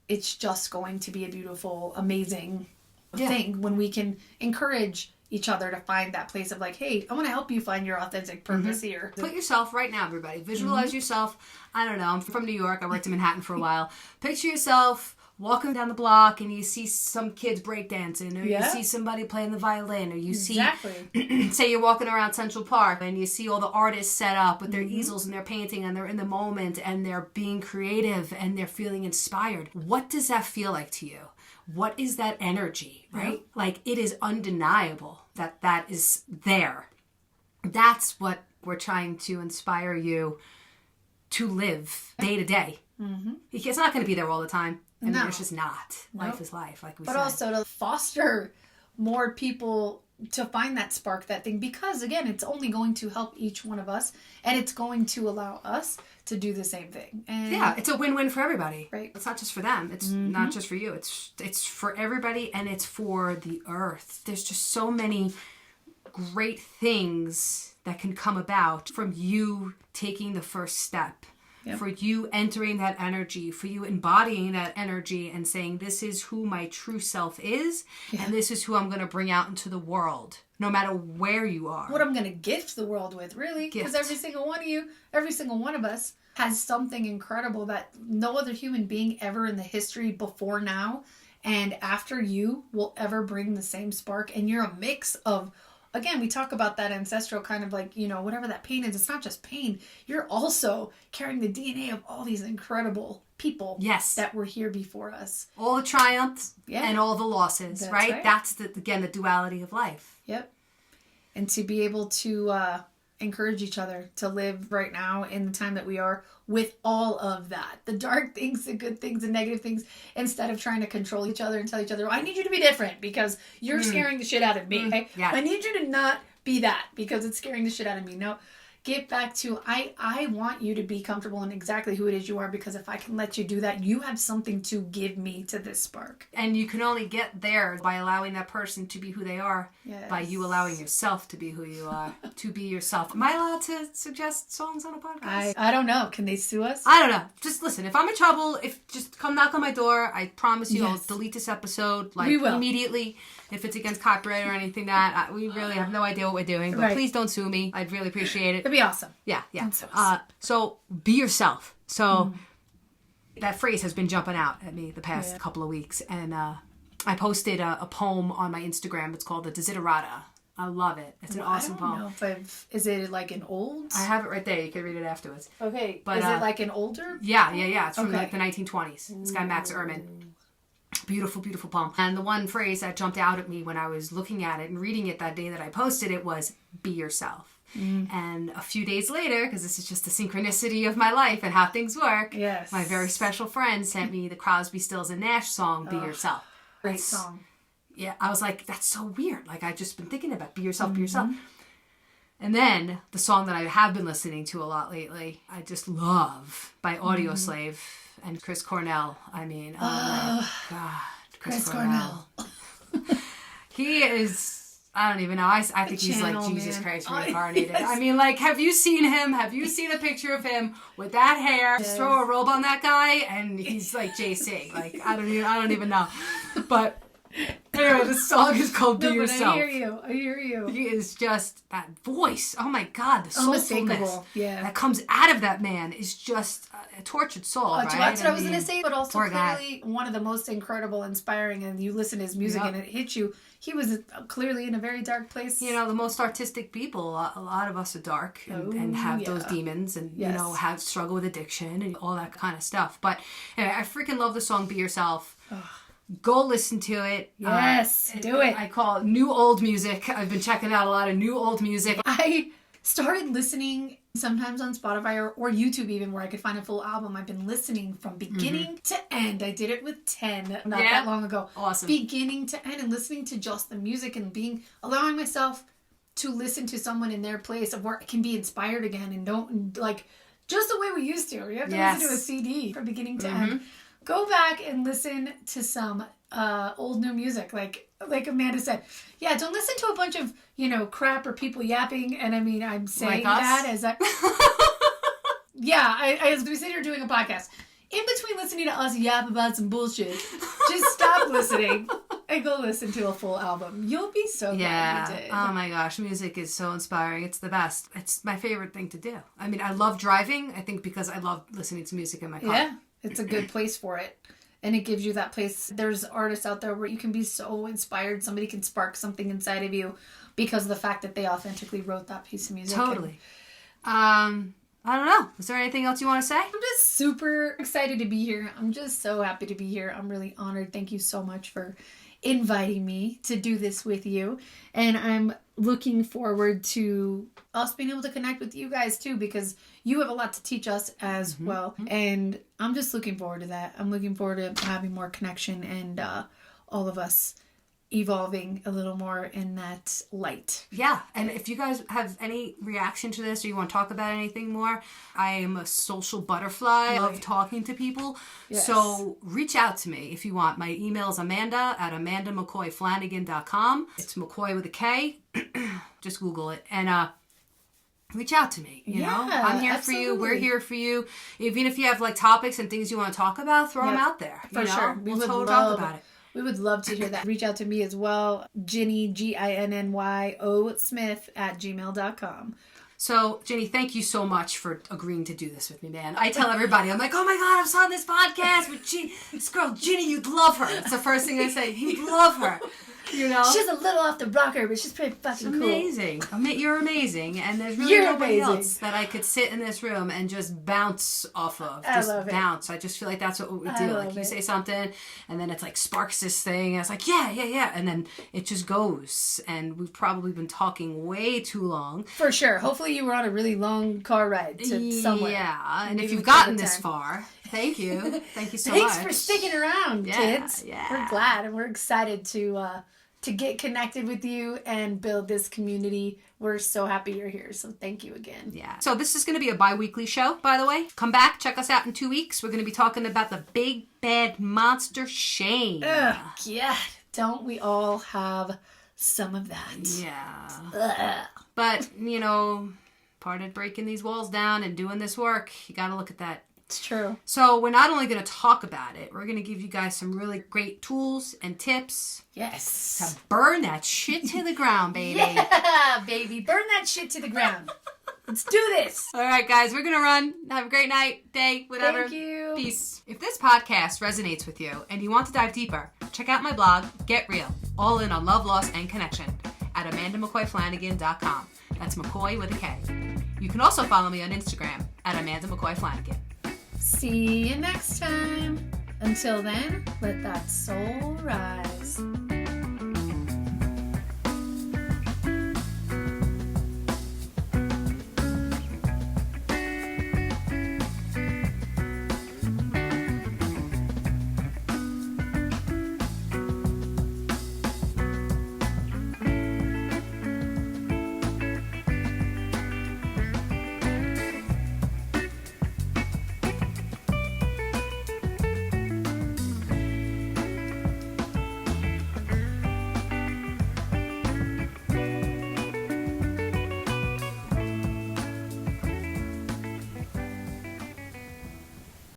it's just going to be a beautiful, amazing thing when we can encourage each other to find that place of like, hey, I want to help you find your authentic purpose here. Put yourself right now, everybody. Visualize yourself. I don't know. I'm from New York. I worked in Manhattan for a while. Picture yourself walking down the block and you see some kids breakdancing, or you see somebody playing the violin, or you see, say you're walking around Central Park and you see all the artists set up with their easels and they're painting and they're in the moment and they're being creative and they're feeling inspired. What does that feel like to you? What is that energy, right? Yep. Like, it is undeniable that is there. That's what we're trying to inspire you to live day to day. It's not going to be there all the time. I mean, it's just not. Life is life, like we said. But also to foster more people to find that spark, that thing, because again, it's only going to help each one of us, and it's going to allow us to do the same thing. And it's a win-win for everybody. Right. It's not just for them. It's not just for you. It's for everybody, and it's for the earth. There's just so many great things that can come about from you taking the first step for you entering that energy, for you embodying that energy and saying, this is who my true self is, and this is who I'm going to bring out into the world, no matter where you are. What I'm going to gift the world with, really. Because every single one of you, every single one of us has something incredible that no other human being ever in the history before now and after you will ever bring the same spark. And you're a mix of, again, we talk about that ancestral kind of like, you know, whatever that pain is, it's not just pain. You're also carrying the DNA of all these incredible people that were here before us. All the triumphs and all the losses, right? That's, the duality of life. Yep. And to be able to encourage each other to live right now in the time that we are with all of that. The dark things, the good things, the negative things, instead of trying to control each other and tell each other, well, I need you to be different because you're scaring the shit out of me. Okay? Yeah. I need you to not be that because it's scaring the shit out of me. No, get back to, I want you to be comfortable in exactly who it is you are, because if I can let you do that, you have something to give me to this spark. And you can only get there by allowing that person to be who they are, by you allowing yourself to be who you are, to be yourself. Am I allowed to suggest songs on a podcast? I don't know. Can they sue us? I don't know. Just listen. If I'm in trouble, just come knock on my door. I promise you I'll delete this episode immediately. If it's against copyright or anything that, we really have no idea what we're doing. But please don't sue me. I'd really appreciate it. It'd be awesome. Yeah. So be yourself. So that phrase has been jumping out at me the past couple of weeks. And I posted a poem on my Instagram. It's called The Desiderata. I love it. It's an awesome poem. I don't know if is it like an old? I have it right there. You can read it afterwards. Okay. But is it like an older? Yeah. It's from like the 1920s. This guy Max Ehrman. Beautiful, beautiful poem. And the one phrase that jumped out at me when I was looking at it and reading it that day that I posted it was, be yourself. And a few days later, because this is just the synchronicity of my life and how things work, my very special friend sent me the Crosby, Stills and Nash song, Be Yourself. Great song. Yeah, I was like, that's so weird. Like, I've just been thinking about be yourself, be yourself. And then the song that I have been listening to a lot lately, I just love, by Audioslave and Chris Cornell. I mean, oh my God. Chris Cornell. He is, I don't even know. I think he's like Jesus Christ reincarnated. I mean, like, have you seen him? Have you seen a picture of him with that hair? Just throw a robe on that guy and he's like JC. Like, I don't even know. But anyway, this song is called Be Yourself. I hear you. He is just, that voice. Oh my God, the soulfulness that comes out of that man is just a tortured soul, right? That's what I was going to say, but also clearly one of the most incredible, inspiring, and you listen to his music and it hits you. He was clearly in a very dark place. You know, the most artistic people, a lot of us are dark and have those demons and, you know, have struggle with addiction and all that kind of stuff. But anyway, I freaking love the song Be Yourself. Go listen to it. Yes, do it. I call it new old music. I've been checking out a lot of new old music. I started listening sometimes on Spotify or YouTube even, where I could find a full album. I've been listening from beginning to end. I did it with 10 not that long ago. Awesome. Beginning to end, and listening to just the music and allowing myself to listen to someone in their place of where I can be inspired again and don't, like, just the way we used to. You have to listen to a CD from beginning to end. Go back and listen to some old new music, like Amanda said. Yeah, don't listen to a bunch of, you know, crap or people yapping. And I mean, I'm saying that as I... as we sit here doing a podcast. In between listening to us yap about some bullshit, just stop listening and go listen to a full album. You'll be so glad you did. Oh my gosh, music is so inspiring. It's the best. It's my favorite thing to do. I mean, I love driving, I think, because I love listening to music in my car. Yeah. It's a good place for it. And it gives you that place. There's artists out there where you can be so inspired. Somebody can spark something inside of you because of the fact that they authentically wrote that piece of music. Totally. I don't know. Is there anything else you want to say? I'm just super excited to be here. I'm just so happy to be here. I'm really honored. Thank you so much for inviting me to do this with you. And I'm looking forward to us being able to connect with you guys too, because you have a lot to teach us as well. And I'm just looking forward to that. I'm looking forward to having more connection and all of us evolving a little more in that light. Yeah, and if you guys have any reaction to this or you want to talk about anything more, I am a social butterfly. I love talking to people. Yes. So reach out to me if you want. My email is amanda@amandamccoyflanagan.com. It's McCoy with a K. Just Google it. And reach out to me. You know, I'm here for you. We're here for you. Even if you have like topics and things you want to talk about, throw them out there. For sure. We'll totally talk about it. We would love to hear that. Reach out to me as well. Ginny, GINNYO Smith @gmail.com. So, Ginny, thank you so much for agreeing to do this with me, man. I tell everybody, I'm like, oh my God, I was on this podcast with this girl, Ginny, you'd love her. That's the first thing I say. You'd love her. You know? She's a little off the rocker, but she's pretty fucking cool. Amazing. You're amazing. And there's really nobody else that I could sit in this room and just bounce off of. Just bounce. I just feel like that's what we do. Like you say something and then it's like sparks this thing. And it's like, yeah. And then it just goes. And we've probably been talking way too long. For sure. Hopefully you were on a really long car ride to somewhere. Yeah. And if you've gotten this far, thank you. Thank you so much. Thanks for sticking around, kids. Yeah. We're glad and we're excited to get connected with you and build this community. We're so happy you're here. So thank you again. Yeah. So this is going to be a bi-weekly show, by the way. Come back. Check us out in 2 weeks. We're going to be talking about the big bad monster shame. Ugh, God. Don't we all have some of that? Yeah. Ugh. But, you know, part of breaking these walls down and doing this work, you got to look at that. It's true. So we're not only going to talk about it, we're going to give you guys some really great tools and tips. Yes. To burn that shit to the ground, baby. Yeah, baby. Burn that shit to the ground. Let's do this. All right, guys. We're going to run. Have a great night, day, whatever. Thank you. Peace. If this podcast resonates with you and you want to dive deeper, check out my blog, Get Real, all in on love, loss, and connection at AmandaMcCoyFlanagan.com. That's McCoy with a K. You can also follow me on Instagram at Amanda McCoy Flanagan. See you next time. Until then, let that soul rise.